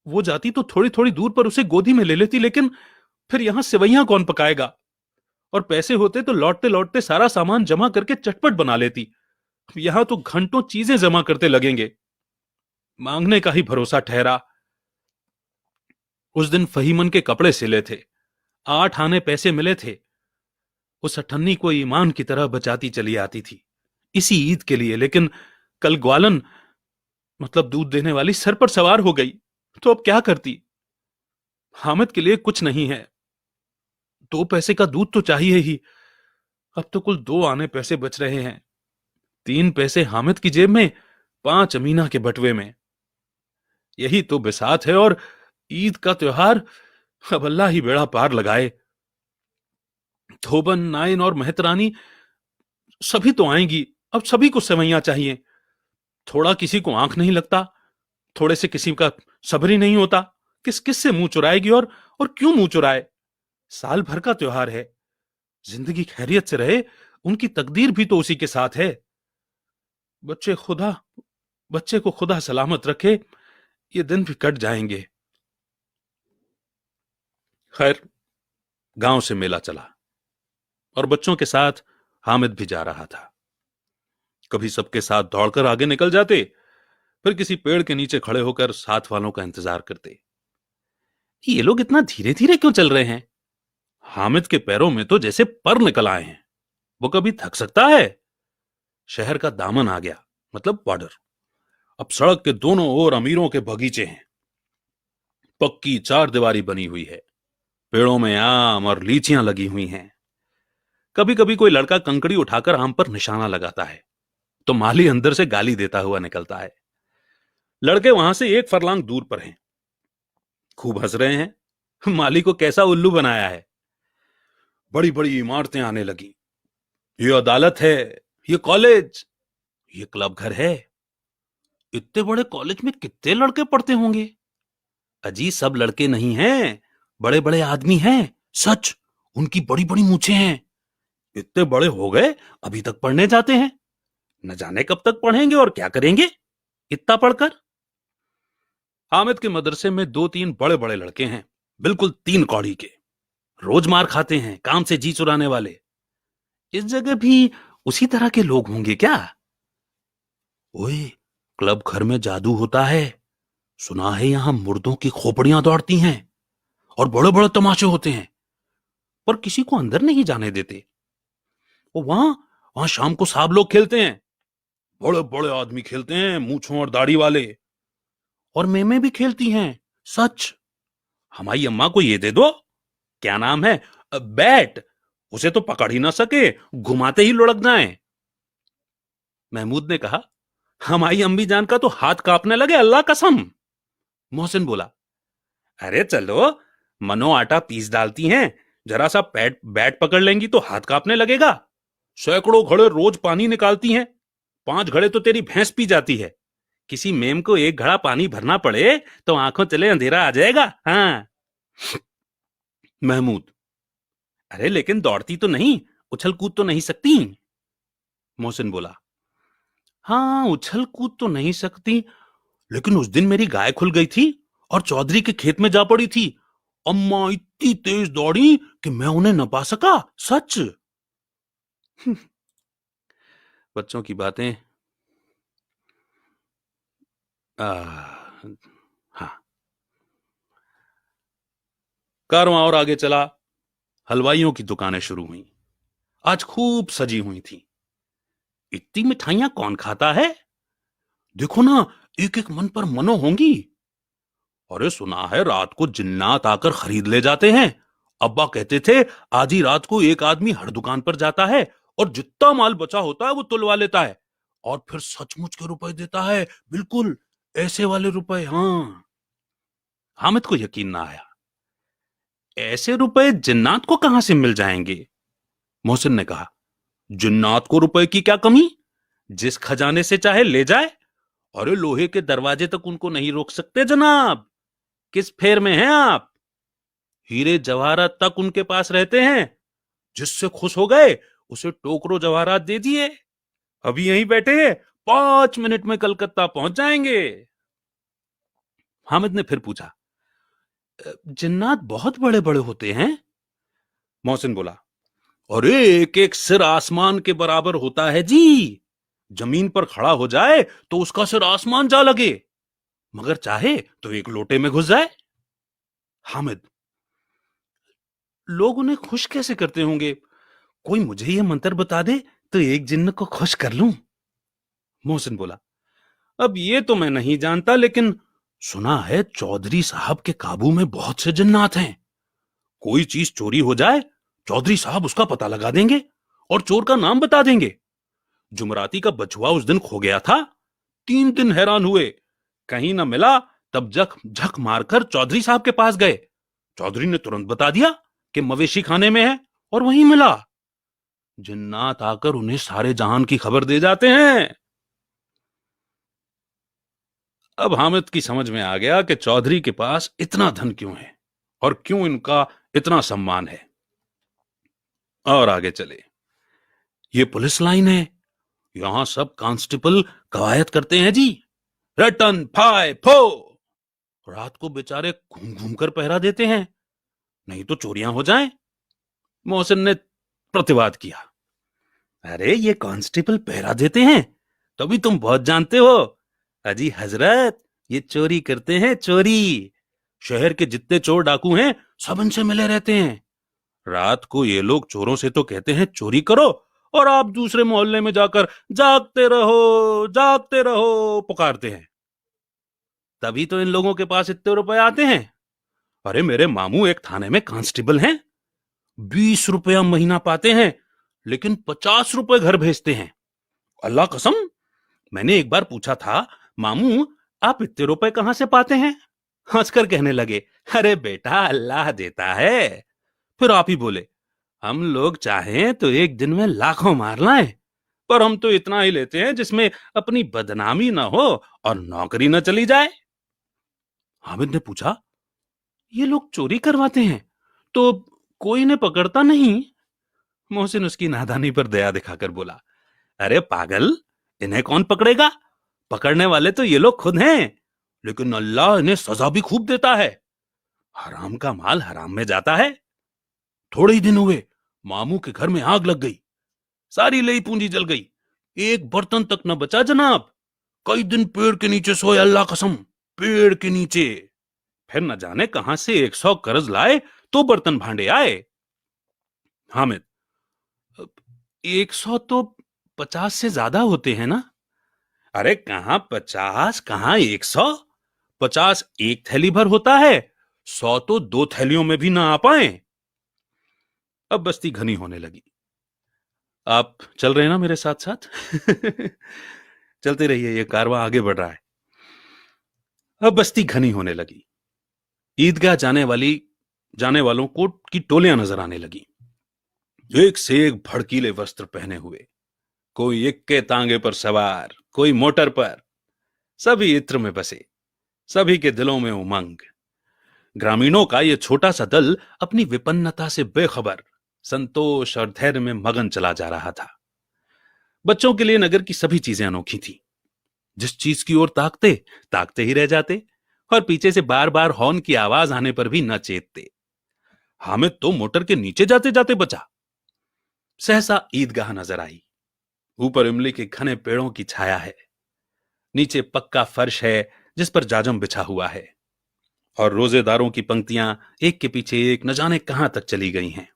वो जाती तो थोड़ी थोड़ी दूर पर उसे गोदी में ले लेती, लेकिन फिर यहां सेवैयां कौन पकाएगा। और पैसे होते तो लौटते लौटते सारा सामान जमा करके चटपट बना लेती। यहां तो घंटों चीजें जमा करते लगेंगे। मांगने का ही भरोसा ठहरा। उस दिन फहीमन के कपड़े सिले थे, 8 आने पैसे मिले थे। उस अठन्नी को ईमान की तरह बचाती चली आती थी। इसी ईद के लिए, लेकिन कल ग्वालन मतलब दूध देने वाली सर पर सवार हो गई तो अब क्या करती? हामिद के लिए कुछ नहीं है, 2 पैसे का दूध तो चाहिए ही। अब तो कुल 2 आने पैसे बच रहे हैं, 3 पैसे हामिद की जेब में, 5 अमीना के बटुए में। यही तो बिसात है। और ईद का त्योहार, अब अल्लाह ही बेड़ा पार लगाए। धोबन, नाइन और मेहतरानी सभी तो आएंगी। अब सभी को सेवैयां चाहिए। थोड़ा किसी को आंख नहीं लगता, थोड़े से किसी का सब्र ही नहीं होता। किस किस से मुंह चुराएगी और क्यों मुंह चुराए? साल भर का त्योहार है, जिंदगी खैरियत से रहे, उनकी तकदीर भी तो उसी के साथ है। बच्चे खुदा बच्चे को खुदा सलामत रखे, ये दिन भी कट जाएंगे। खैर, गांव से मेला चला और बच्चों के साथ हामिद भी जा रहा था। कभी सबके साथ दौड़कर आगे निकल जाते, फिर किसी पेड़ के नीचे खड़े होकर साथ वालों का इंतजार करते। ये लोग इतना धीरे धीरे क्यों चल रहे हैं? हामिद के पैरों में तो जैसे पर निकल आए हैं। वो कभी थक सकता है? शहर का दामन आ गया, मतलब बॉर्डर। अब सड़क के दोनों ओर अमीरों के बगीचे हैं, पक्की 4 दीवारी बनी हुई है, पेड़ों में आम और लीचियां लगी हुई हैं। कभी कभी कोई लड़का कंकड़ी उठाकर आम पर निशाना लगाता है तो माली अंदर से गाली देता हुआ निकलता है। लड़के वहां से 1 फरलांग दूर पर हैं, खूब हंस रहे हैं। माली को कैसा उल्लू बनाया है। बड़ी बड़ी इमारतें आने लगी। ये अदालत है, ये कॉलेज, ये क्लब घर है। इतने बड़े कॉलेज में कितने लड़के पढ़ते होंगे? अजी, सब लड़के नहीं हैं, बड़े बड़े आदमी हैं। सच, उनकी बड़ी बड़ी मूछें हैं। इतने बड़े हो गए, अभी तक पढ़ने जाते हैं। न जाने कब तक पढ़ेंगे और क्या करेंगे इतना पढ़कर। हामिद के मदरसे में 2-3 बड़े बड़े लड़के हैं, बिल्कुल 3 कौड़ी के, रोज मार खाते हैं, काम से जी चुराने वाले। इस जगह भी उसी तरह के लोग होंगे क्या? ओए, क्लब घर में जादू होता है, सुना है यहां मुर्दों की खोपड़ियां दौड़ती हैं और बड़े बड़े तमाशे होते हैं, पर किसी को अंदर नहीं जाने देते। वो वहां वहां शाम को साहब लोग खेलते हैं, बड़े बड़े आदमी खेलते हैं, मूंछों और दाढ़ी वाले। और मेमे भी खेलती हैं। सच, हमारी अम्मा को ये दे दो, क्या नाम है, बैट, उसे तो पकड़ ही ना सके, घुमाते ही लुढ़क जाए। महमूद ने कहा, हमारी अम्मी जान का तो हाथ कांपने लगे, अल्लाह कसम। मोहसिन बोला, अरे चलो, मनो आटा पीस डालती हैं, जरा सा बैट बैट पकड़ लेंगी तो हाथ कांपने लगेगा। सैकड़ों घड़े रोज पानी निकालती हैं, 5 घड़े तो तेरी भैंस पी जाती है। किसी मेम को 1 घड़ा पानी भरना पड़े तो आंखों चले अंधेरा आ जाएगा। हाँ। महमूद, अरे लेकिन दौड़ती तो नहीं, उछल कूद तो नहीं सकती। मोहसिन बोला, हाँ, उछल कूद तो नहीं सकती, लेकिन उस दिन मेरी गाय खुल गई थी और चौधरी के खेत में जा पड़ी थी। अम्मा इतनी तेज दौड़ी कि मैं उन्हें न पा सका। सच। बच्चों की बातें। हाँ। कारवां और आगे चला। हलवाइयों की दुकानें शुरू हुई, आज खूब सजी हुई थी। इतनी मिठाइयां कौन खाता है? देखो ना, एक एक मन पर मनो होंगी। अरे सुना है रात को जिन्नात आकर खरीद ले जाते हैं। अब्बा कहते थे आधी रात को एक आदमी हर दुकान पर जाता है और जितना माल बचा होता है वो तुलवा लेता है और फिर सचमुच के रुपए देता है, बिल्कुल ऐसे वाले रुपए। हाँ। हामिद को यकीन ना आया, ऐसे रुपए जिन्नात को कहां से मिल जाएंगे? मोहसिन ने कहा, जिन्नात को रुपए की क्या कमी, जिस खजाने से चाहे ले जाए। अरे लोहे के दरवाजे तक उनको नहीं रोक सकते जनाब। किस फेर में हैं आप? हीरे जवाहरात तक उनके पास रहते हैं। जिससे खुश हो गए उसे टोकरो जवाहरात दे दिए, अभी यहीं बैठे हैं, 5 मिनट में कलकत्ता पहुंच जाएंगे। हामिद ने फिर पूछा, जिन्नात बहुत बड़े बड़े होते हैं? मोहसिन बोला, अरे एक एक सिर आसमान के बराबर होता है जी। जमीन पर खड़ा हो जाए तो उसका सिर आसमान जा लगे, मगर चाहे तो एक लोटे में घुस जाए। हामिद, लोग उन्हें खुश कैसे करते होंगे? कोई मुझे यह मंत्र बता दे तो एक जिन्न को खुश कर लूं। मोहसिन बोला, अब ये तो मैं नहीं जानता, लेकिन सुना है चौधरी साहब के काबू में बहुत से जिन्नात हैं। कोई चीज चोरी हो जाए, चौधरी साहब उसका पता लगा देंगे और चोर का नाम बता देंगे। जुमराती का बछुआ उस दिन खो गया था। 3 दिन हैरान हुए, कहीं ना मिला। तब जख झक मारकर चौधरी साहब के पास गए। चौधरी ने तुरंत बता दिया कि मवेशी खाने में है, और वहीं मिला। जिन्नात आकर उन्हें सारे जहान की खबर दे जाते हैं। अब हामिद की समझ में आ गया कि चौधरी के पास इतना धन क्यों है और क्यों इनका इतना सम्मान है। और आगे चले। ये पुलिस लाइन है, यहां सब कांस्टेबल कवायद करते हैं जी। रटन फाय फो। रात को बेचारे घूम घूम कर पहरा देते हैं, नहीं तो चोरियां हो जाएं। मोहसिन ने प्रतिवाद किया, अरे ये कांस्टेबल पहरा देते हैं तभी तुम बहुत जानते हो। अजी हजरत, ये चोरी करते हैं, चोरी। शहर के जितने चोर डाकू हैं सब इनसे मिले रहते हैं। रात को ये लोग चोरों से तो कहते हैं चोरी करो, और आप दूसरे मोहल्ले में जाकर जागते रहो पुकारते हैं। तभी तो इन लोगों के पास इतने रुपए आते हैं। अरे मेरे मामू एक थाने में कांस्टेबल हैं, 20 रुपया महीना पाते हैं, लेकिन 50 रुपए घर भेजते हैं। अल्लाह कसम, मैंने एक बार पूछा था, मामू आप इतने रुपए कहां से पाते हैं? हंसकर कहने लगे, अरे बेटा अल्लाह देता है। फिर आप ही बोले, हम लोग चाहें तो एक दिन में लाखों मार लाएं, पर हम तो इतना ही लेते हैं जिसमें अपनी बदनामी ना हो और नौकरी ना चली जाए। हामिद ने पूछा, ये लोग चोरी करवाते हैं तो कोई ने पकड़ता नहीं? मोहसिन उसकी नादानी पर दया दिखाकर बोला, अरे पागल, इन्हें कौन पकड़ेगा? पकड़ने वाले तो ये लोग खुद हैं, लेकिन अल्लाह इन्हें सजा भी खूब देता है। हराम का माल हराम में जाता है। थोड़े ही दिन हुए, मामू के घर में आग लग गई, सारी लई पूंजी जल गई, एक बर्तन तक न बचा जनाब। कई दिन पेड़ के नीचे सोए, अल्लाह कसम, पेड़ के नीचे। फिर न जाने कहां से 100 कर्ज लाए तो बर्तन भांडे आए। हामिद, 100 तो 50 से ज्यादा होते हैं ना? अरे कहां 50, कहां 100? 50 एक थैली भर होता है, 100 तो 2 थैलियों में भी ना आ पाए। अब बस्ती घनी होने लगी। आप चल रहे हैं ना मेरे साथ साथ? चलते रहिए, ये कारवां आगे बढ़ रहा है। अब बस्ती घनी होने लगी। ईदगाह जाने वालों को की टोलियां नजर आने लगी, एक से एक भड़कीले वस्त्र पहने हुए, कोई इक्के तांगे पर सवार, कोई मोटर पर। सभी इत्र में बसे, सभी के दिलों में उमंग। ग्रामीणों का यह छोटा सा दल अपनी विपन्नता से बेखबर संतोष और धैर्य में मगन चला जा रहा था। बच्चों के लिए नगर की सभी चीजें अनोखी थी। जिस चीज की ओर ताकते ताकते ही रह जाते, और पीछे से बार बार हॉर्न की आवाज आने पर भी न चेतते। हामिद तो मोटर के नीचे जाते जाते बचा। सहसा ईदगाह नजर आई। ऊपर इमली के घने पेड़ों की छाया है, नीचे पक्का फर्श है जिस पर जाजम बिछा हुआ है, और रोजेदारों की पंक्तियां एक के पीछे एक न जाने कहां तक चली गई हैं,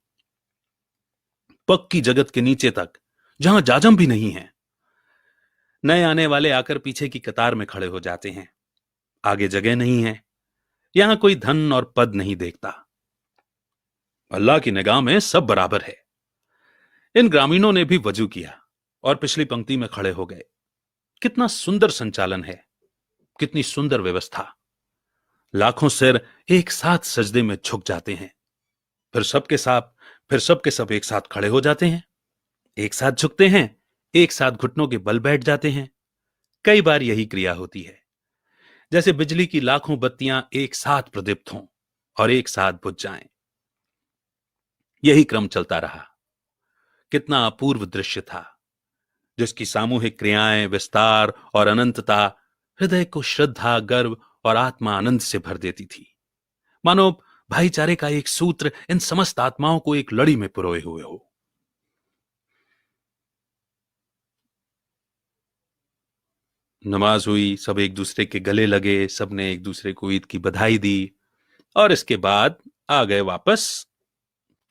पक्की जगत के नीचे तक, जहां जाजम भी नहीं है। नए आने वाले आकर पीछे की कतार में खड़े हो जाते हैं। आगे जगह नहीं है, यहां कोई धन और पद नहीं देखता। अल्लाह की निगाह में सब बराबर है। इन ग्रामीणों ने भी वजू किया और पिछली पंक्ति में खड़े हो गए। कितना सुंदर संचालन है, कितनी सुंदर व्यवस्था। लाखों सिर एक साथ सजदे में झुक जाते हैं, फिर सबके सब एक साथ खड़े हो जाते हैं, एक साथ झुकते हैं, एक साथ घुटनों के बल बैठ जाते हैं। कई बार यही क्रिया होती है, जैसे बिजली की लाखों बत्तियां एक साथ प्रदीप्त हों और एक साथ बुझ जाएं। यही क्रम चलता रहा। कितना अपूर्व दृश्य था, जिसकी सामूहिक क्रियाएं, विस्तार और अनंतता हृदय को श्रद्धा, गर्व और आत्मा आनंद से भर देती थी। मानो भाईचारे का एक सूत्र इन समस्त आत्माओं को एक लड़ी में पिरोए हुए हो। नमाज हुई, सब एक दूसरे के गले लगे, सबने एक दूसरे को ईद की बधाई दी, और इसके बाद आ गए वापस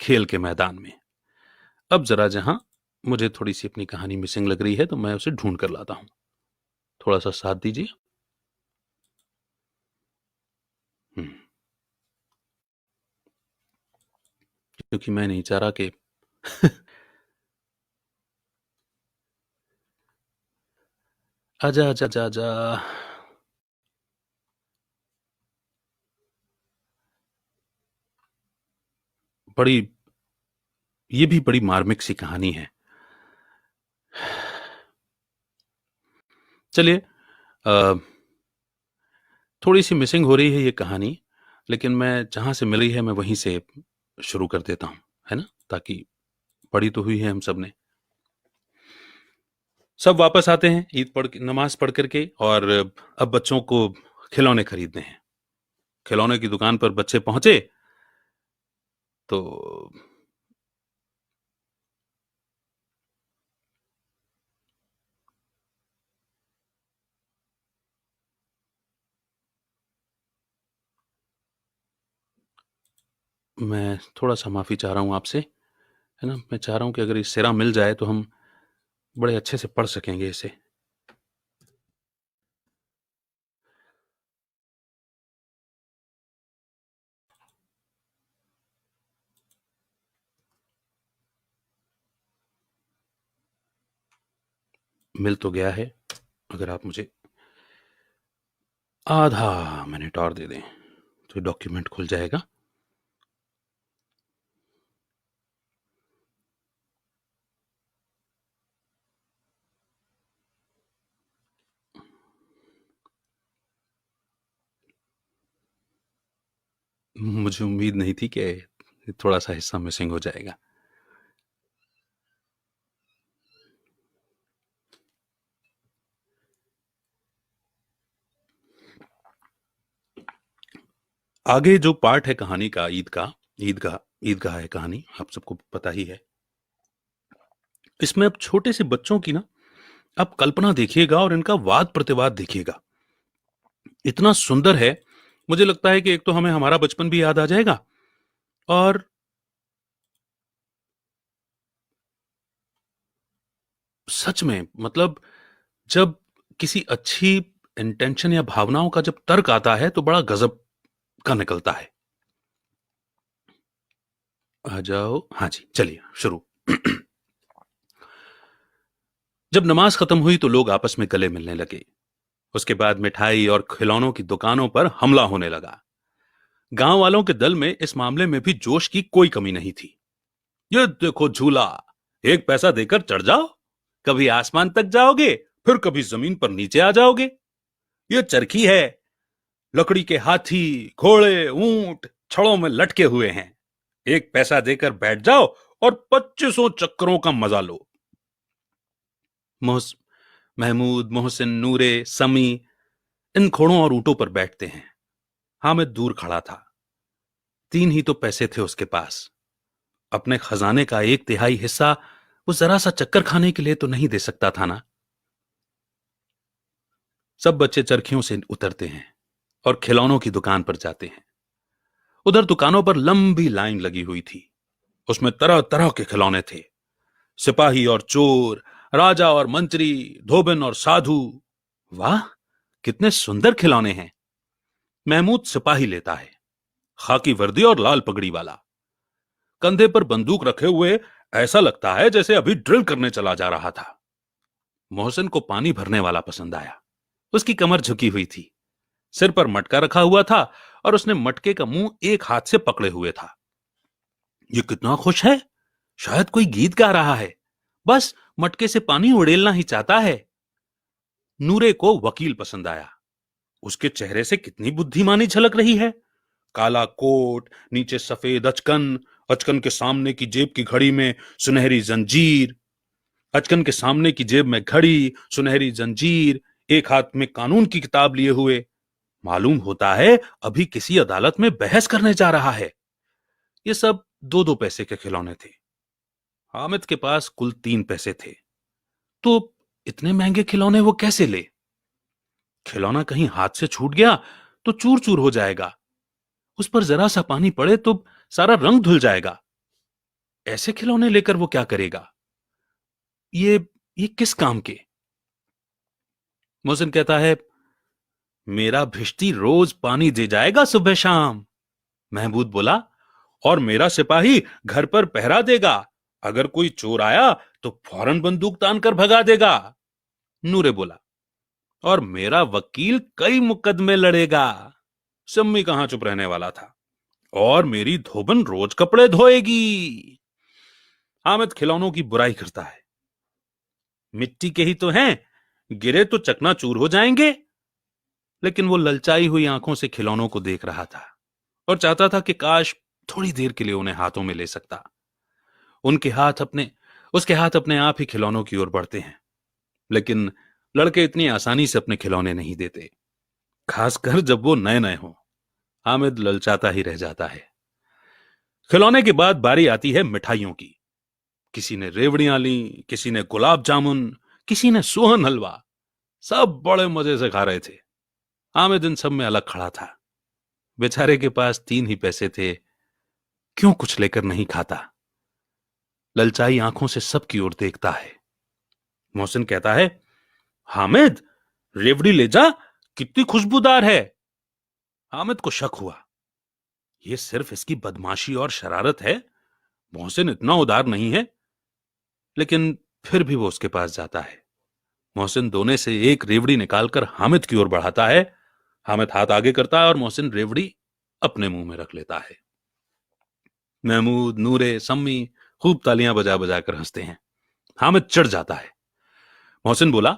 खेल के मैदान में। अब जरा जहां मुझे थोड़ी सी अपनी कहानी मिसिंग लग रही है, तो मैं उसे ढूंढ कर लाता हूं। थोड़ा सा साथ दीजिए। हम्म, क्योंकि मैं नहीं चाह रहा कि आजा आजा आजा आजा। बड़ी ये भी बड़ी मार्मिक सी कहानी है। चलिए, अ, थोड़ी सी मिसिंग हो रही है ये कहानी, लेकिन मैं जहां से मिली है मैं वहीं से शुरू कर देता हूं, है ना, ताकि पढ़ी तो हुई है हम सब ने। सब वापस आते हैं ईद पढ़ नमाज पढ़ करके, और अब बच्चों को खिलौने खरीदने हैं। खिलौने की दुकान पर बच्चे पहुंचे तो मैं थोड़ा सा माफी चाह रहा हूं आपसे, है ना। मैं चाह रहा हूं कि अगर ये सिरा मिल जाए तो हम बड़े अच्छे से पढ़ सकेंगे इसे। मिल तो गया है, अगर आप मुझे आधा मिनट और दे दें तो डॉक्यूमेंट खुल जाएगा। मुझे उम्मीद नहीं थी कि थोड़ा सा हिस्सा मिसिंग हो जाएगा। आगे जो पार्ट है कहानी का, ईद का है कहानी, आप सबको पता ही है। इसमें अब छोटे से बच्चों की ना आप कल्पना देखिएगा और इनका वाद प्रतिवाद देखिएगा। इतना सुंदर है, मुझे लगता है कि एक तो हमें हमारा बचपन भी याद आ जाएगा, और सच में मतलब जब किसी अच्छी इंटेंशन या भावनाओं का जब तर्क आता है तो बड़ा गजब का निकलता है। आ जाओ, हाँ जी, चलिए शुरू। जब नमाज खत्म हुई तो लोग आपस में गले मिलने लगे। उसके बाद मिठाई और खिलौनों की दुकानों पर हमला होने लगा। गांव वालों के दल में इस मामले में भी जोश की कोई कमी नहीं थी। ये देखो झूला, एक पैसा देकर चढ़ जाओ, कभी आसमान तक जाओगे, फिर कभी जमीन पर नीचे आ जाओगे। ये चरखी है, लकड़ी के हाथी, घोड़े, ऊंट छड़ों में लटके हुए हैं। एक पैसा देकर बैठ जाओ और 2500 चक्करों का मजा लो। मोहस महमूद, मोहसिन, नूरे, समी इन घोड़ों और ऊंटों पर बैठते हैं। हामिद दूर खड़ा था। 3 ही तो पैसे थे उसके पास। अपने खजाने का 1/3 हिस्सा वो जरा सा चक्कर खाने के लिए तो नहीं दे सकता था ना। सब बच्चे चरखियों से उतरते हैं और खिलौनों की दुकान पर जाते हैं। उधर दुकानों पर लंबी लाइन लगी हुई थी। उसमें तरह तरह के खिलौने थे। सिपाही और चोर, राजा और मंत्री, धोबिन और साधु। वाह, कितने सुंदर खिलौने हैं। महमूद सिपाही लेता है, खाकी वर्दी और लाल पगड़ी वाला, कंधे पर बंदूक रखे हुए, ऐसा लगता है जैसे अभी ड्रिल करने चला जा रहा था। मोहसिन को पानी भरने वाला पसंद आया। उसकी कमर झुकी हुई थी, सिर पर मटका रखा हुआ था और उसने मटके का मुंह एक हाथ से पकड़े हुए था। ये कितना खुश है, शायद कोई गीत गा रहा है, बस मटके से पानी उड़ेलना ही चाहता है। नूरे को वकील पसंद आया। उसके चेहरे से कितनी बुद्धिमानी झलक रही है। काला कोट, नीचे सफेद अचकन, अचकन के सामने की जेब की घड़ी में सुनहरी जंजीर, अचकन के सामने की जेब में घड़ी, सुनहरी जंजीर, एक हाथ में कानून की किताब लिए हुए। मालूम होता है अभी किसी अदालत में बहस करने जा रहा है। ये सब 2-2 पैसे के खिलौने थे। हामिद के पास कुल 3 पैसे थे, तो इतने महंगे खिलौने वो कैसे ले? खिलौना कहीं हाथ से छूट गया तो चूर चूर हो जाएगा। उस पर जरा सा पानी पड़े तो सारा रंग धुल जाएगा। ऐसे खिलौने लेकर वो क्या करेगा? ये किस काम के? मोहसिन कहता है, मेरा भिश्ती रोज पानी दे जाएगा सुबह शाम। महमूद बोला, और मेरा सिपाही घर पर पहरा देगा, अगर कोई चोर आया तो फौरन बंदूक तान कर भगा देगा। नूरे बोला, और मेरा वकील कई मुकदमे लड़ेगा। सम्मी कहां चुप रहने वाला था। और मेरी धोबन रोज कपड़े धोएगी। हामिद खिलौनों की बुराई करता है। मिट्टी के ही तो हैं, गिरे तो चकनाचूर हो जाएंगे। लेकिन वो ललचाई हुई आंखों से खिलौनों को देख रहा था और चाहता था कि काश थोड़ी देर के लिए उन्हें हाथों में ले सकता। उसके हाथ अपने आप ही खिलौनों की ओर बढ़ते हैं, लेकिन लड़के इतनी आसानी से अपने खिलौने नहीं देते, खासकर जब वो नए नए हों। हामिद ललचाता ही रह जाता है। खिलौने के बाद बारी आती है मिठाइयों की। किसी ने रेवड़ियां ली, किसी ने गुलाब जामुन, किसी ने सोहन हलवा। सब बड़े मजे से खा रहे थे। हामिद इन सब में अलग खड़ा था। बेचारे के पास 3 ही पैसे थे, क्यों कुछ लेकर नहीं खाता? ललचाई आंखों से सबकी ओर देखता है। मोहसिन कहता है, हामिद, रेवड़ी ले जा, कितनी खुशबूदार है। हामिद को शक हुआ, यह सिर्फ इसकी बदमाशी और शरारत है, मोहसिन इतना उदार नहीं है। लेकिन फिर भी वो उसके पास जाता है। मोहसिन दोने से एक रेवड़ी निकालकर हामिद की ओर बढ़ाता है। हामिद हाथ आगे करता है और मोहसिन रेवड़ी अपने मुंह में रख लेता है। महमूद, नूरे, सम्मी खूब तालियां बजा बजा कर हंसते हैं। हामिद चिढ़ जाता है। मोहसिन बोला,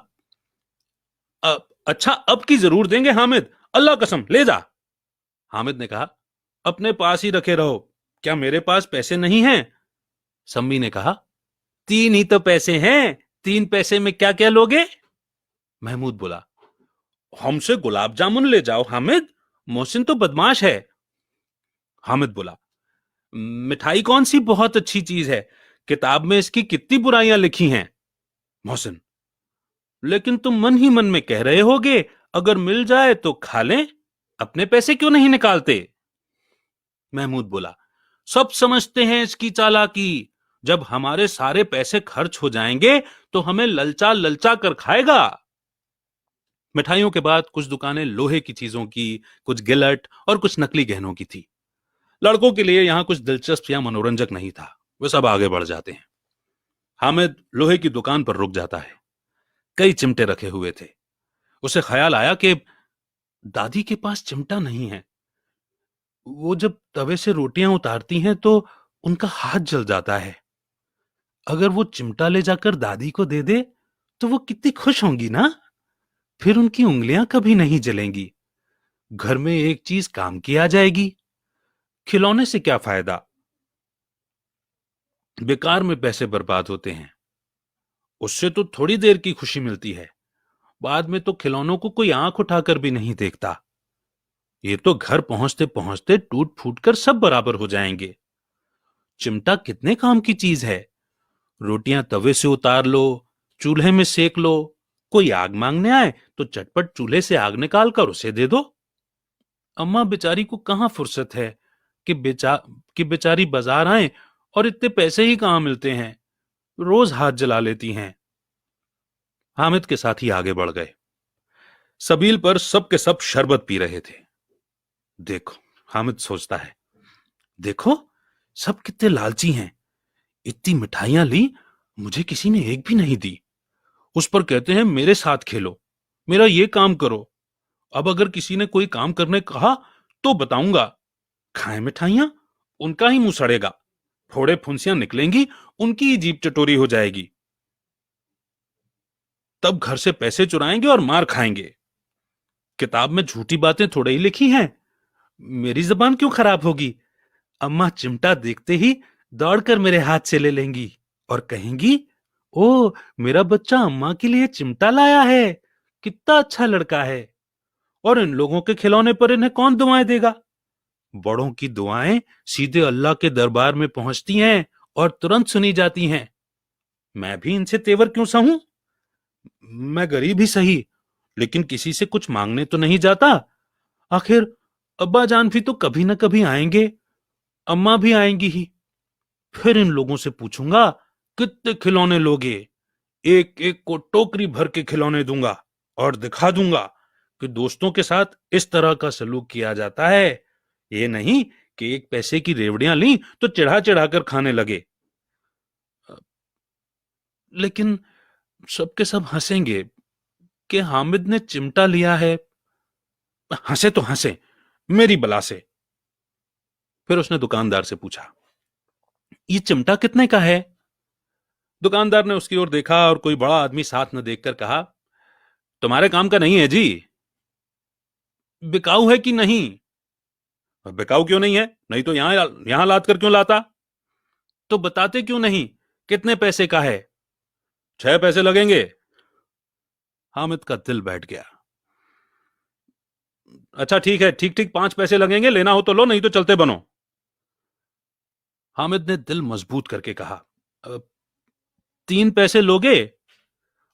अच्छा अब की जरूर देंगे हामिद, अल्लाह कसम ले जा। हामिद ने कहा, अपने पास ही रखे रहो, क्या मेरे पास पैसे नहीं हैं? सम्मी ने कहा, 3 ही तो पैसे हैं, 3 पैसे में क्या क्या लोगे? महमूद बोला, हमसे गुलाब जामुन ले जाओ हामिद, मोहसिन तो बदमाश है। हामिद बोला, मिठाई कौन सी बहुत अच्छी चीज है, किताब में इसकी कितनी बुराइयां लिखी हैं। मोहसिन, लेकिन तुम मन ही मन में कह रहे होगे, अगर मिल जाए तो खा लें, अपने पैसे क्यों नहीं निकालते? महमूद बोला, सब समझते हैं इसकी चालाकी, जब हमारे सारे पैसे खर्च हो जाएंगे तो हमें ललचा ललचा कर खाएगा। मिठाइयों के बाद कुछ दुकानें लोहे की चीजों की, कुछ गिलट और कुछ नकली गहनों की थी। लड़कों के लिए यहां कुछ दिलचस्प या मनोरंजक नहीं था, वे सब आगे बढ़ जाते हैं। हामिद लोहे की दुकान पर रुक जाता है। कई चिमटे रखे हुए थे। उसे ख्याल आया कि दादी के पास चिमटा नहीं है। वो जब तवे से रोटियां उतारती हैं तो उनका हाथ जल जाता है। अगर वो चिमटा ले जाकर दादी को दे दे तो वो कितनी खुश होंगी ना, फिर उनकी उंगलियां कभी नहीं जलेंगी। घर में एक चीज काम की आ जाएगी। खिलौने से क्या फायदा, बेकार में पैसे बर्बाद होते हैं। उससे तो थोड़ी देर की खुशी मिलती है, बाद में तो खिलौनों को कोई आंख उठाकर भी नहीं देखता। ये तो घर पहुंचते पहुंचते टूट फूट कर सब बराबर हो जाएंगे। चिमटा कितने काम की चीज है, रोटियां तवे से उतार लो, चूल्हे में सेक लो, कोई आग मांगने आए तो चटपट चूल्हे से आग निकाल कर उसे दे दो। अम्मा बेचारी को कहां फुर्सत है कि बेचारी बाजार आए और इतने पैसे ही कहां मिलते हैं, रोज हाथ जला लेती हैं। हामिद के साथी आगे बढ़ गए। सबील पर सब के सब शरबत पी रहे थे। देखो, हामिद सोचता है, देखो सब कितने लालची हैं, इतनी मिठाइयां ली, मुझे किसी ने एक भी नहीं दी। उस पर कहते हैं मेरे साथ खेलो, मेरा ये काम करो। अब अगर किसी ने कोई काम करने कहा तो बताऊंगा, खाए मिठाइयां, उनका ही मुंह सड़ेगा, फोड़े फुंसियां निकलेंगी, उनकी ही जीभ चटोरी हो जाएगी। तब घर से पैसे चुराएंगे और मार खाएंगे। किताब में झूठी बातें थोड़े ही लिखी हैं, मेरी जबान क्यों खराब होगी। अम्मा चिमटा देखते ही दौड़कर मेरे हाथ से ले लेंगी और कहेंगी, ओ मेरा बच्चा अम्मा के लिए चिमटा लाया है, कितना अच्छा लड़का है। और इन लोगों के खिलौने पर इन्हें कौन दुआएं देगा? बड़ों की दुआएं सीधे अल्लाह के दरबार में पहुंचती हैं और तुरंत सुनी जाती हैं। मैं भी इनसे तेवर क्यों सहूं? मैं गरीब ही सही, लेकिन किसी से कुछ मांगने तो नहीं जाता। आखिर अब्बा जान भी तो कभी ना कभी आएंगे, अम्मा भी आएंगी ही। फिर इन लोगों से पूछूंगा, कितने खिलौने लोगे? एक एक को टोकरी भर के खिलौने दूंगा और दिखा दूंगा कि दोस्तों के साथ इस तरह का सलूक किया जाता है। ये नहीं कि एक पैसे की रेवड़ियां ली तो चढ़ा चढ़ा कर खाने लगे। लेकिन सबके सब हंसेंगे कि हामिद ने चिमटा लिया है। हंसे तो हंसे, मेरी बला से। फिर उसने दुकानदार से पूछा, ये चिमटा कितने का है? दुकानदार ने उसकी ओर देखा और कोई बड़ा आदमी साथ न देखकर कहा, तुम्हारे काम का नहीं है जी। बिकाऊ है कि नहीं? बिकाऊ क्यों नहीं है? नहीं तो यहां लाद कर क्यों लाता? तो बताते क्यों नहीं कितने पैसे का है? 6 पैसे लगेंगे। हामिद का दिल बैठ गया। अच्छा ठीक है, ठीक ठीक 5 पैसे लगेंगे, लेना हो तो लो, नहीं तो चलते बनो। हामिद ने दिल मजबूत करके कहा, 3 पैसे लोगे?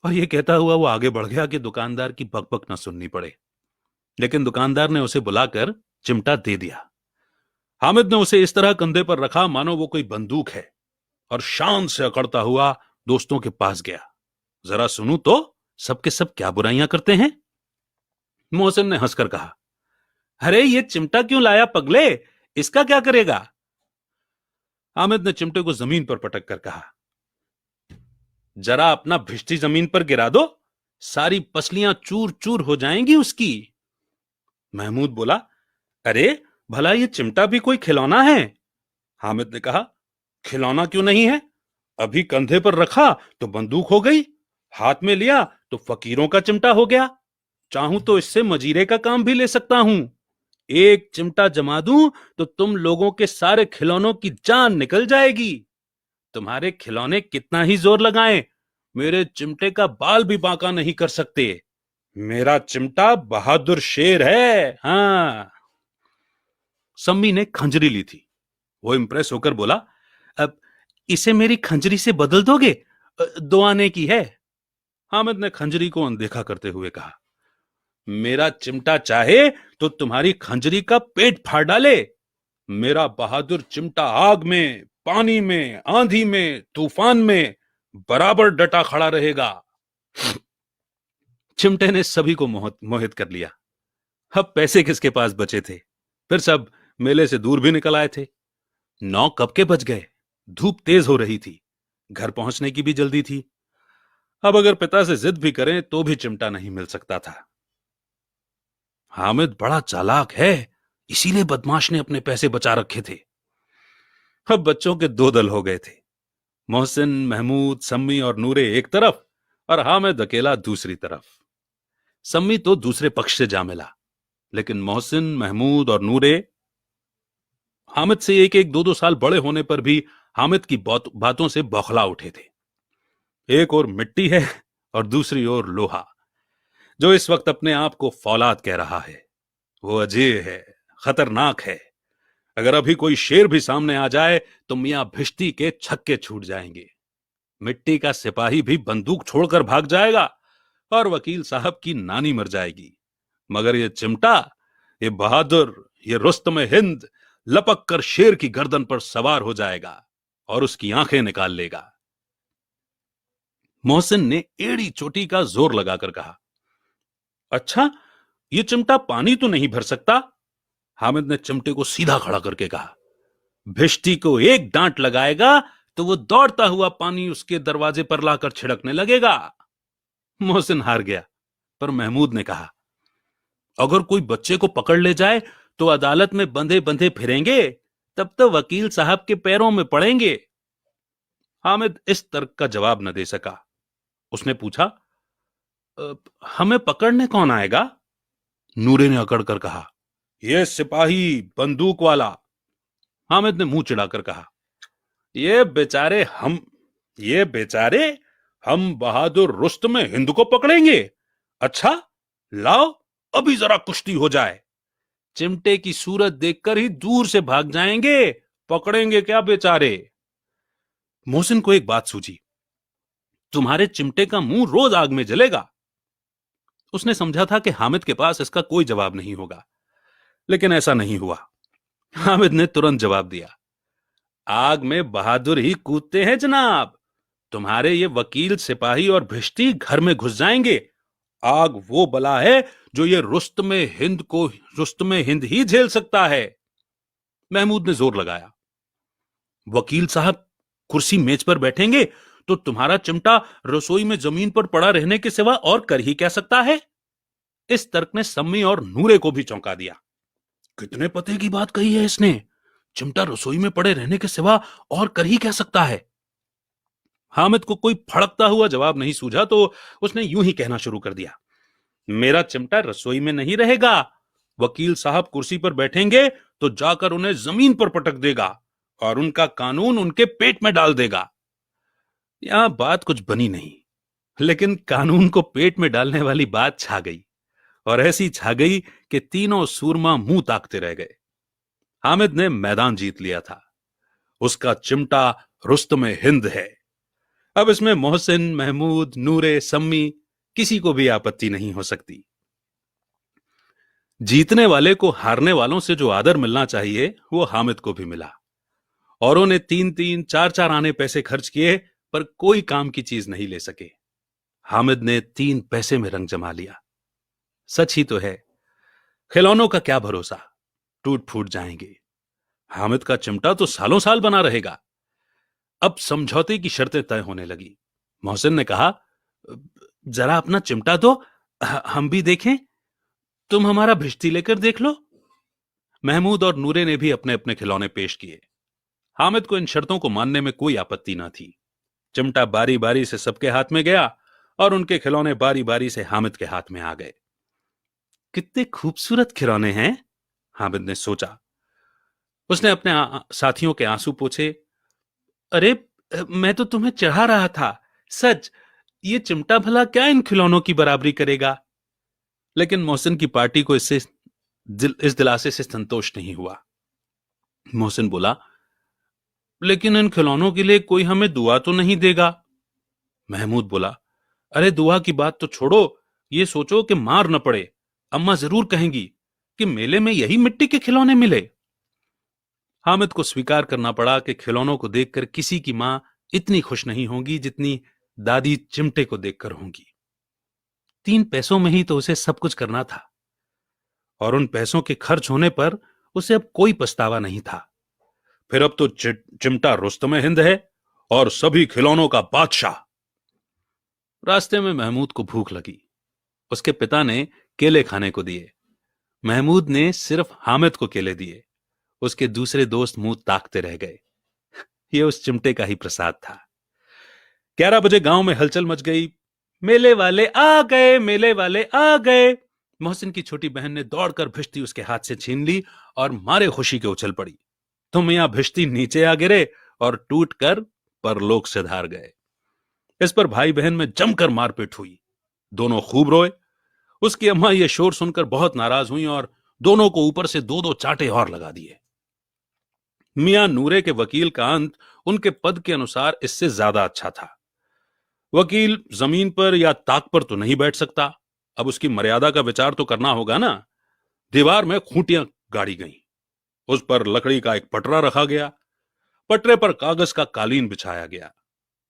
और यह कहता हुआ वो आगे बढ़ गया कि दुकानदार की बकबक न सुननी पड़े। लेकिन दुकानदार ने उसे बुलाकर चिमटा दे दिया। हामिद ने उसे इस तरह कंधे पर रखा मानो वो कोई बंदूक है, और शान से अकड़ता हुआ दोस्तों के पास गया। जरा सुनूं तो सबके सब क्या बुराइयां करते हैं। मोहसिन ने हंसकर कहा, अरे ये चिमटा क्यों लाया पगले, इसका क्या करेगा? हामिद ने चिमटे को जमीन पर पटक कर कहा, जरा अपना भिष्टी जमीन पर गिरा दो, सारी पसलियां चूर चूर हो जाएंगी उसकी। महमूद बोला, अरे भला ये चिमटा भी कोई खिलौना है? हामिद ने कहा, खिलौना क्यों नहीं है? अभी कंधे पर रखा तो बंदूक हो गई, हाथ में लिया तो फकीरों का चिमटा हो गया। चाहूं तो इससे मजीरे का काम भी ले सकता हूं। एक चिमटा जमा दूं तो तुम लोगों के सारे खिलौनों की जान निकल जाएगी। तुम्हारे खिलौने कितना ही जोर लगाएं, मेरे चिमटे का बाल भी बांका नहीं कर सकते। मेरा चिमटा बहादुर शेर है। हाँ। सम्मी ने खंजरी ली थी। वो इंप्रेस होकर बोला, अब इसे मेरी खंजरी से बदल दोगे? 2 आने की है। हामिद ने खंजरी को अनदेखा करते हुए कहा, मेरा चिमटा चाहे तो तुम्हारी खंजरी का पेट फाड़ डाले। मेरा बहादुर चिमटा आग में, पानी में, आंधी में, तूफान में बराबर डटा खड़ा रहेगा। चिमटे ने सभी को मोहित कर लिया। अब पैसे किसके पास बचे थे? फिर सब मेले से दूर भी निकल आए थे। 9 कब के बज गए। धूप तेज हो रही थी, घर पहुंचने की भी जल्दी थी। अब अगर पिता से जिद भी करें तो भी चिमटा नहीं मिल सकता था। हामिद बड़ा चालाक है, इसीलिए बदमाश ने अपने पैसे बचा रखे थे। अब बच्चों के 2 दल हो गए थे। मोहसिन, महमूद, सम्मी और नूरे एक तरफ और हामिद अकेला दूसरी तरफ। सम्मी तो दूसरे पक्ष से जा मिला, लेकिन मोहसिन, महमूद और नूरे हामिद से 1-1, 2-2 साल बड़े होने पर भी हामिद की बातों से बौखला उठे थे। एक और मिट्टी है और दूसरी ओर लोहा, जो इस वक्त अपने आप को फौलाद कह रहा है। वो अजेय है, खतरनाक है। अगर अभी कोई शेर भी सामने आ जाए तो मियां भिश्ती के छक्के छूट जाएंगे। मिट्टी का सिपाही भी बंदूक छोड़कर भाग जाएगा और वकील साहब की नानी मर जाएगी। मगर ये चिमटा, ये बहादुर, ये रुस्तम हिंद लपक कर शेर की गर्दन पर सवार हो जाएगा और उसकी आंखें निकाल लेगा। मोहसिन ने एड़ी चोटी का जोर लगाकर कहा, अच्छा ये चिमटा पानी तो नहीं भर सकता? हामिद ने चिमटे को सीधा खड़ा करके कहा, भिश्ती को एक डांट लगाएगा तो वो दौड़ता हुआ पानी उसके दरवाजे पर लाकर छिड़कने लगेगा। मोहसिन हार गया, पर महमूद ने कहा, अगर कोई बच्चे को पकड़ ले जाए तो अदालत में बंधे बंधे फिरेंगे, तब तो वकील साहब के पैरों में पड़ेंगे। हामिद इस तर्क का जवाब न दे सका। उसने पूछा, हमें पकड़ने कौन आएगा? नूरे ने अकड़ कर कहा, यह सिपाही, बंदूक वाला। हामिद ने मुंह चिढ़ाकर कहा, ये बेचारे हम बहादुर रुस्तम हिंद को पकड़ेंगे? अच्छा लाओ, अभी जरा कुश्ती हो जाए। चिमटे की सूरत देखकर ही दूर से भाग जाएंगे, पकड़ेंगे क्या बेचारे? मोहसिन को एक बात सूझी, तुम्हारे चिमटे का मुंह रोज आग में जलेगा। उसने समझा था कि हामिद के पास इसका कोई जवाब नहीं होगा, लेकिन ऐसा नहीं हुआ। हामिद ने तुरंत जवाब दिया, आग में बहादुर ही कूदते हैं जनाब। तुम्हारे ये वकील, सिपाही और भिश्ती घर में घुस जाएंगे। आग वो बला है जो ये रुस्तमे हिंद ही झेल सकता है। महमूद ने जोर लगाया। वकील साहब कुर्सी मेज पर बैठेंगे तो तुम्हारा चिमटा रसोई में जमीन पर पड़ा रहने के सिवा और कर ही क्या सकता है? इस तर्क ने सम्मी और नूरे को भी चौंका दिया। कितने पते की बात कही है इसने? चिमटा रसोई में पड़े रहने के सिवा और कर ही क्या सकता है? हामिद को कोई फड़कता हुआ जवाब नहीं सूझा तो उसने यूं ही कहना शुरू कर दिया। मेरा चिमटा रसोई में नहीं रहेगा। वकील साहब कुर्सी पर बैठेंगे तो जाकर उन्हें जमीन पर पटक देगा और उनका कानून उनके पेट में डाल देगा। यहां बात कुछ बनी नहीं, लेकिन कानून को पेट में डालने वाली बात छा गई, और ऐसी छा गई कि तीनों सूरमा मुंह ताकते रह गए। हामिद ने मैदान जीत लिया था। उसका चिमटा रुस्तमे हिंद है। अब इसमें मोहसिन, महमूद, नूरे, सम्मी किसी को भी आपत्ति नहीं हो सकती। जीतने वाले को हारने वालों से जो आदर मिलना चाहिए वो हामिद को भी मिला। औरों ने 3-3, 4-4 आने पैसे खर्च किए पर कोई काम की चीज नहीं ले सके। हामिद ने 3 पैसे में रंग जमा लिया। सच ही तो है, खिलौनों का क्या भरोसा, टूट फूट जाएंगे। हामिद का चिमटा तो सालों साल बना रहेगा। अब समझौते की शर्तें तय होने लगी। मोहसिन ने कहा, जरा अपना चिमटा दो, हम भी देखें। तुम हमारा भिश्ती लेकर देख लो। महमूद और नूरे ने भी अपने अपने खिलौने पेश किए। हामिद को इन शर्तों को मानने में कोई आपत्ति न थी। चिमटा बारी बारी से सबके हाथ में गया और उनके खिलौने बारी बारी से हामिद के हाथ में आ गए। कितने खूबसूरत खिलौने हैं, हामिद ने सोचा। उसने अपने साथियों के आंसू पोंछे। अरे, मैं तो तुम्हें चढ़ा रहा था। सच, ये चिमटा भला क्या इन खिलौनों की बराबरी करेगा? लेकिन मोहसिन की पार्टी को इस दिलासे से संतोष नहीं हुआ। मोहसिन बोला, लेकिन इन खिलौनों के लिए कोई हमें दुआ तो नहीं देगा? महमूद बोला, अरे दुआ की बात तो छोड़ो, ये सोचो कि मार न पड़े। अम्मा जरूर कहेंगी कि मेले में यही मिट्टी के खिलौने मिले। हामिद को स्वीकार करना पड़ा कि खिलौनों को देखकर किसी की मां इतनी खुश नहीं होगी जितनी दादी चिमटे को देखकर होंगी। 3 पैसों में ही तो उसे सब कुछ करना था, और उन पैसों के खर्च होने पर उसे अब कोई पछतावा नहीं था। फिर अब तो चिमटा रुस्तमे हिंद है और सभी खिलौनों का बादशाह। रास्ते में महमूद को भूख लगी। उसके पिता ने केले खाने को दिए। महमूद ने सिर्फ हामिद को केले दिए। उसके दूसरे दोस्त मुंह ताकते रह गए। यह उस चिमटे का ही प्रसाद था। 11 बजे गांव में हलचल मच गई। मेले वाले आ गए, मेले वाले आ गए। मोहसिन की छोटी बहन ने दौड़कर भिश्ती उसके हाथ से छीन ली और मारे खुशी के उछल पड़ी। तो मियां भिश्ती नीचे आ गिरे और टूटकर परलोक से धार गए। इस पर भाई बहन में जमकर मारपीट हुई। दोनों खूब रोए। उसकी अम्मा यह शोर सुनकर बहुत नाराज हुई और दोनों को ऊपर से 2-2 चांटे और लगा दिए। मियां नूरे के वकील का अंत उनके पद के अनुसार इससे ज्यादा अच्छा था। वकील जमीन पर या ताक पर तो नहीं बैठ सकता। अब उसकी मर्यादा का विचार तो करना होगा ना। दीवार में खूंटियां गाड़ी गईं। उस पर लकड़ी का एक पटरा रखा गया। पटरे पर कागज का कालीन बिछाया गया।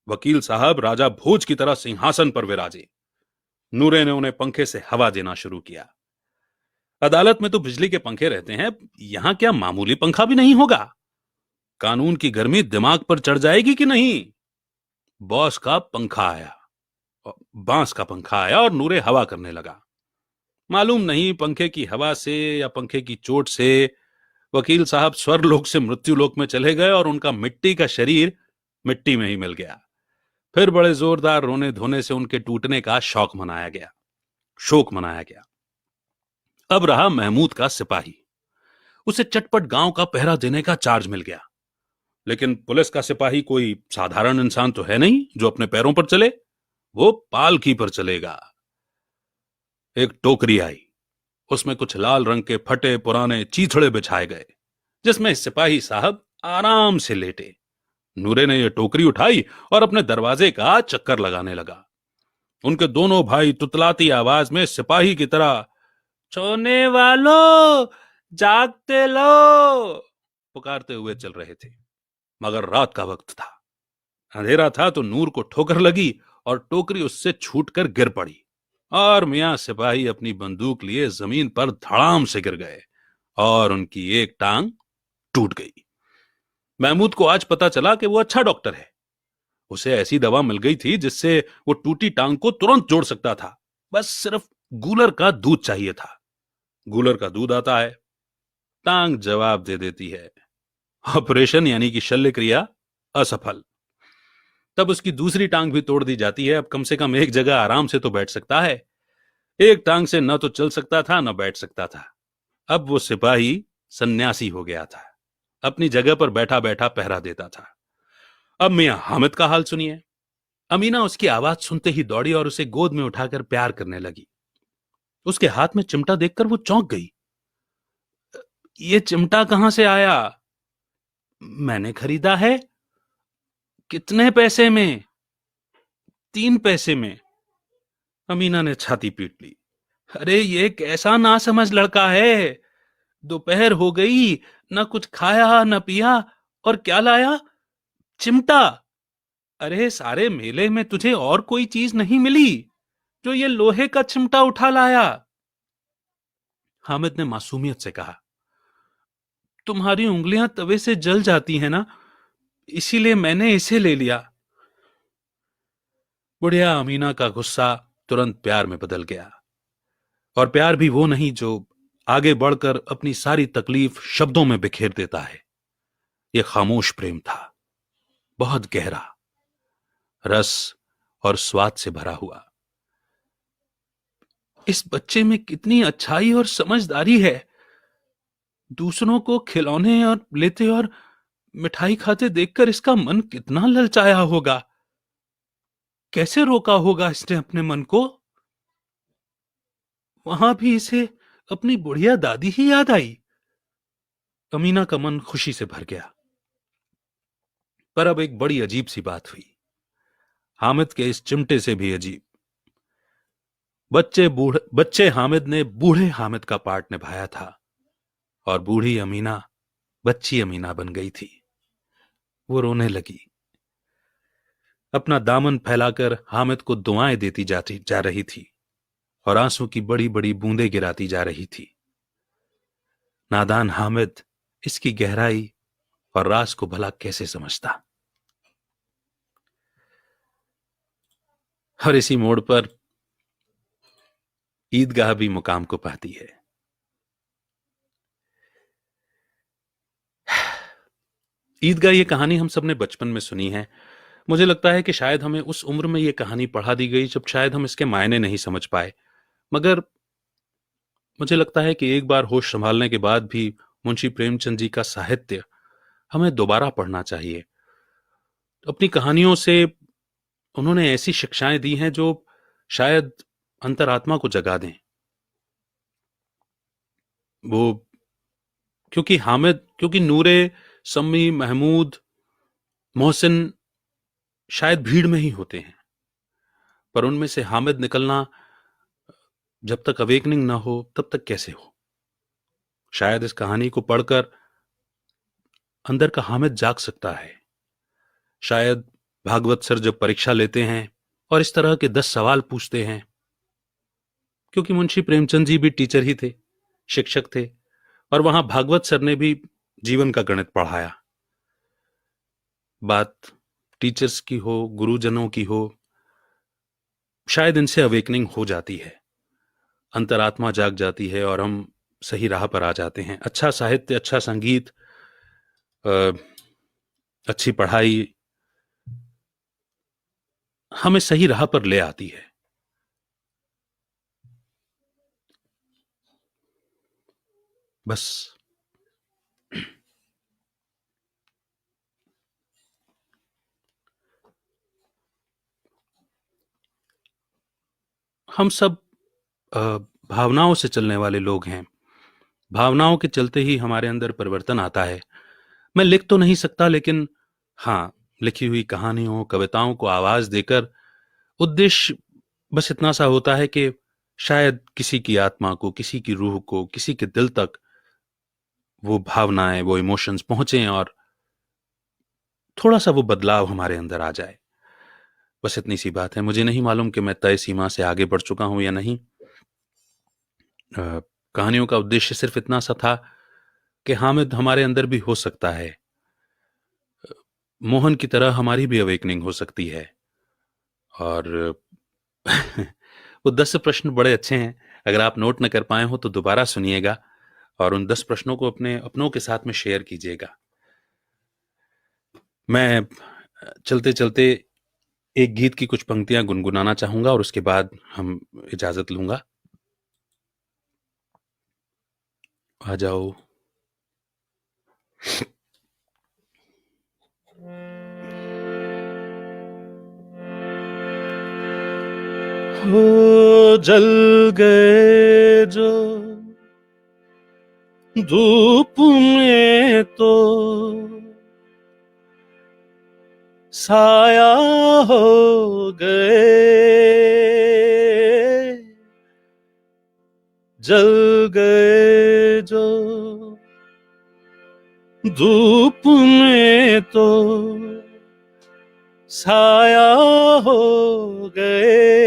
वकील साहब राजा भोज की तरह सिंहासन पर विराजे। नूरे ने उन्हें पंखे से हवा देना शुरू किया। अदालत में तो बिजली के पंखे रहते हैं, यहां क्या मामूली पंखा भी नहीं होगा? कानून की गर्मी दिमाग पर चढ़ जाएगी कि नहीं? बॉस का पंखा आया, बांस का पंखा आया और नूरे हवा करने लगा। मालूम नहीं पंखे की हवा से या पंखे की चोट से वकील साहब स्वर्गलोक से मृत्युलोक में चले गए और उनका मिट्टी का शरीर मिट्टी में ही मिल गया। फिर बड़े जोरदार रोने धोने से उनके टूटने का शोक मनाया गया। अब रहा महमूद का सिपाही। उसे चटपट गांव का पहरा देने का चार्ज मिल गया। लेकिन पुलिस का सिपाही कोई साधारण इंसान तो है नहीं जो अपने पैरों पर चले। वो पालकी पर चलेगा। एक टोकरी आई। उसमें कुछ लाल रंग के फटे पुराने चीथड़े बिछाए गए, जिसमें सिपाही साहब आराम से लेटे। नूरे ने यह टोकरी उठाई और अपने दरवाजे का चक्कर लगाने लगा। उनके दोनों भाई तुतलाती आवाज में सिपाही की तरह, सोने वालों, जागते लो, पुकारते हुए चल रहे थे। मगर रात का वक्त था। अंधेरा था तो नूर को ठोकर लगी और टोकरी उससे छूटकर गिर पड़ी और मियां सिपाही अपनी बंदूक लिए जमीन पर धड़ाम से गिर गए और उनकी एक टांग टूट गई। महमूद को आज पता चला कि वो अच्छा डॉक्टर है। उसे ऐसी दवा मिल गई थी जिससे वो टूटी टांग को तुरंत जोड़ सकता था। बस सिर्फ गूलर का दूध चाहिए था। गूलर का दूध आता है, टांग जवाब दे देती है। ऑपरेशन यानी कि शल्य क्रिया असफल। तब उसकी दूसरी टांग भी तोड़ दी जाती है। अब कम से कम एक जगह आराम से तो बैठ सकता है। एक टांग से न तो चल सकता था न बैठ सकता था। अब वो सिपाही सन्यासी हो गया था। अपनी जगह पर बैठा बैठा पहरा देता था। अब मियां हामिद का हाल सुनिए। अमीना उसकी आवाज सुनते ही दौड़ी और उसे गोद में उठाकर प्यार करने लगी। उसके हाथ में चिमटा देखकर वो चौंक गई। ये चिमटा कहां से आया? मैंने खरीदा है। कितने पैसे में? 3 पैसे में। अमीना ने छाती पीट ली। अरे ये कैसा नासमझ लड़का है। दोपहर हो गई, न कुछ खाया न पिया, और क्या लाया? चिमटा। अरे सारे मेले में तुझे और कोई चीज नहीं मिली जो ये लोहे का चिमटा उठा लाया? हामिद ने मासूमियत से कहा, तुम्हारी उंगलियां तवे से जल जाती हैं ना, इसीलिए मैंने इसे ले लिया। बुढ़िया अमीना का गुस्सा तुरंत प्यार में बदल गया। और प्यार भी वो नहीं जो आगे बढ़कर अपनी सारी तकलीफ शब्दों में बिखेर देता है। यह खामोश प्रेम था, बहुत गहरा, रस और स्वाद से भरा हुआ। इस बच्चे में कितनी अच्छाई और समझदारी है। दूसरों को खिलौने और लेते और मिठाई खाते देखकर इसका मन कितना ललचाया होगा। कैसे रोका होगा इसने अपने मन को? वहां भी इसे अपनी बुढ़िया दादी ही याद आई। अमीना का मन खुशी से भर गया। पर अब एक बड़ी अजीब सी बात हुई, हामिद के इस चिमटे से भी अजीब। बच्चे हामिद ने बूढ़े हामिद का पार्ट निभाया था और बूढ़ी अमीना बच्ची अमीना बन गई थी। वो रोने लगी, अपना दामन फैलाकर हामिद को दुआएं देती जा रही थी और आंसू की बड़ी बड़ी बूंदें गिराती जा रही थी। नादान हामिद इसकी गहराई और राज को भला कैसे समझता। और इसी मोड़ पर ईदगाह भी मुकाम को पाती है। ईदगाह ये कहानी हम सबने बचपन में सुनी है। मुझे लगता है कि शायद हमें उस उम्र में ये कहानी पढ़ा दी गई जब शायद हम इसके मायने नहीं समझ पाए। मगर मुझे लगता है कि एक बार होश संभालने के बाद भी मुंशी प्रेमचंद जी का साहित्य हमें दोबारा पढ़ना चाहिए। अपनी कहानियों से उन्होंने ऐसी शिक्षाएं दी हैं जो शायद अंतरात्मा को जगा दें। वो क्योंकि नूरे, सम्मी, महमूद, मोहसिन शायद भीड़ में ही होते हैं, पर उनमें से हामिद निकलना जब तक अवेकनिंग ना हो तब तक कैसे हो। शायद इस कहानी को पढ़कर अंदर का हामिद जाग सकता है। शायद भागवत सर जब परीक्षा लेते हैं और इस तरह के 10 सवाल पूछते हैं, क्योंकि मुंशी प्रेमचंद जी भी टीचर ही थे, शिक्षक थे, और वहां भागवत सर ने भी जीवन का गणित पढ़ाया। बात टीचर्स की हो, गुरुजनों की हो, शायद इनसे अवेकनिंग हो जाती है, अंतरात्मा जाग जाती है और हम सही राह पर आ जाते हैं। अच्छा साहित्य, अच्छा संगीत, अच्छी पढ़ाई हमें सही राह पर ले आती है। बस हम सब भावनाओं से चलने वाले लोग हैं। भावनाओं के चलते ही हमारे अंदर परिवर्तन आता है। मैं लिख तो नहीं सकता, लेकिन हाँ, लिखी हुई कहानियों, कविताओं को आवाज देकर उद्देश्य बस इतना सा होता है कि शायद किसी की आत्मा को, किसी की रूह को, किसी के दिल तक वो भावनाएं, वो इमोशंस पहुंचे और थोड़ा सा वो बदलाव हमारे अंदर आ जाए। बस इतनी सी बात है। मुझे नहीं मालूम कि मैं तय सीमा से आगे बढ़ चुका हूं या नहीं। कहानियों का उद्देश्य सिर्फ इतना सा था कि हामिद हमारे अंदर भी हो सकता है, मोहन की तरह हमारी भी अवेकनिंग हो सकती है। और वो 10 प्रश्न बड़े अच्छे हैं। अगर आप नोट न कर पाए हो तो दोबारा सुनिएगा और उन 10 प्रश्नों को अपने अपनों के साथ में शेयर कीजिएगा। मैं चलते चलते एक गीत की कुछ पंक्तियां गुनगुनाना चाहूंगा और उसके बाद हम इजाजत लूंगा। आ जाओ। हो जल गए जो धूप में तो साया हो गए, जल गए जो धूप में तो साया हो गए,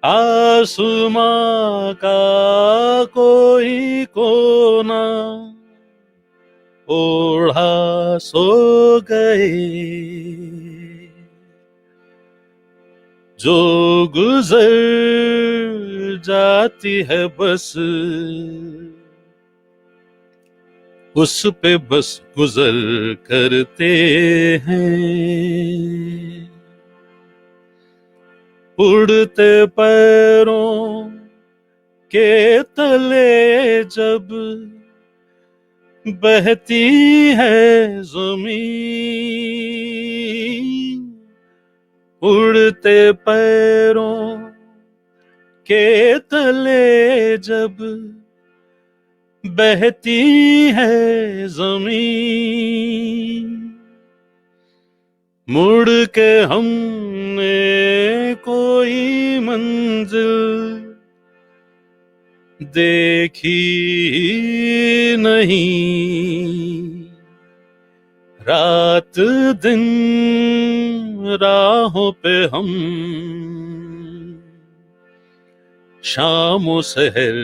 आसमां का कोई कोना ओढ़ा सो गए, जो गुजर जाती है बस उस पे बस गुजर करते हैं, उड़ते पैरों के तले जब बहती है ज़मीन, उड़ते पैरों के तले जब बहती है ज़मीन, मुड़ के हमने कोई मंजिल देखी नहीं, रात दिन राहों पे हम शाम सहर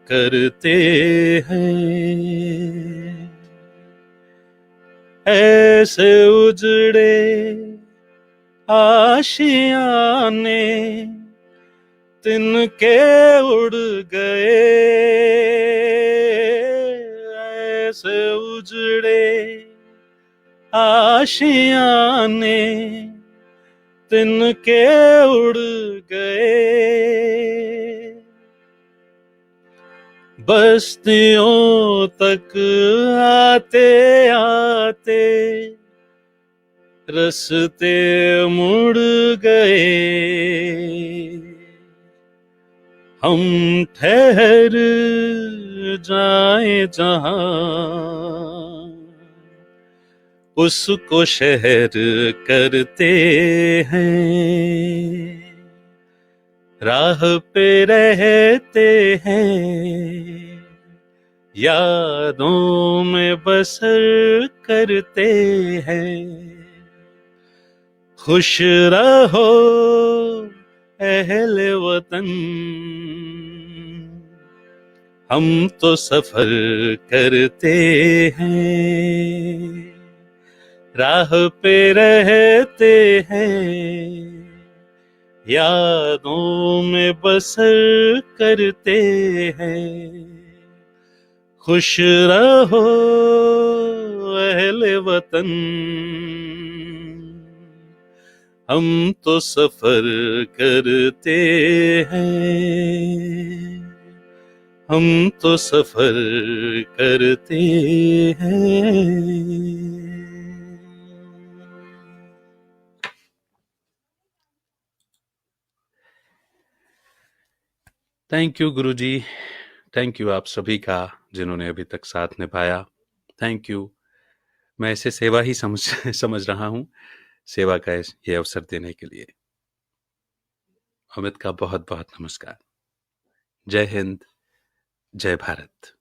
करते हैं, ऐसे उजड़े आशियाने तिनके उड़ गए, ऐसे उजड़े आशियाने तिनके उड़ गए, बस्तियों तक आते आते रस्ते मुड़ गए, हम ठहर जाएं जहां उसको शहर करते हैं, राह पे रहते हैं, यादों में बसर करते हैं, खुश रहो अहले वतन, हम तो सफर करते हैं, राह पे रहते हैं, यादों में बसर करते हैं, खुश रहो अहले वतन, हम तो सफर करते हैं, हम तो सफर करते हैं। Thank you Guruji, thank you आप सभी का जिन्होंने अभी तक साथ निभाया। Thank you. मैं इसे सेवा ही समझ रहा हूँ, सेवा का ये अवसर देने के लिए। अमित का बहुत बहुत नमस्कार। जय हिंद, जय भारत।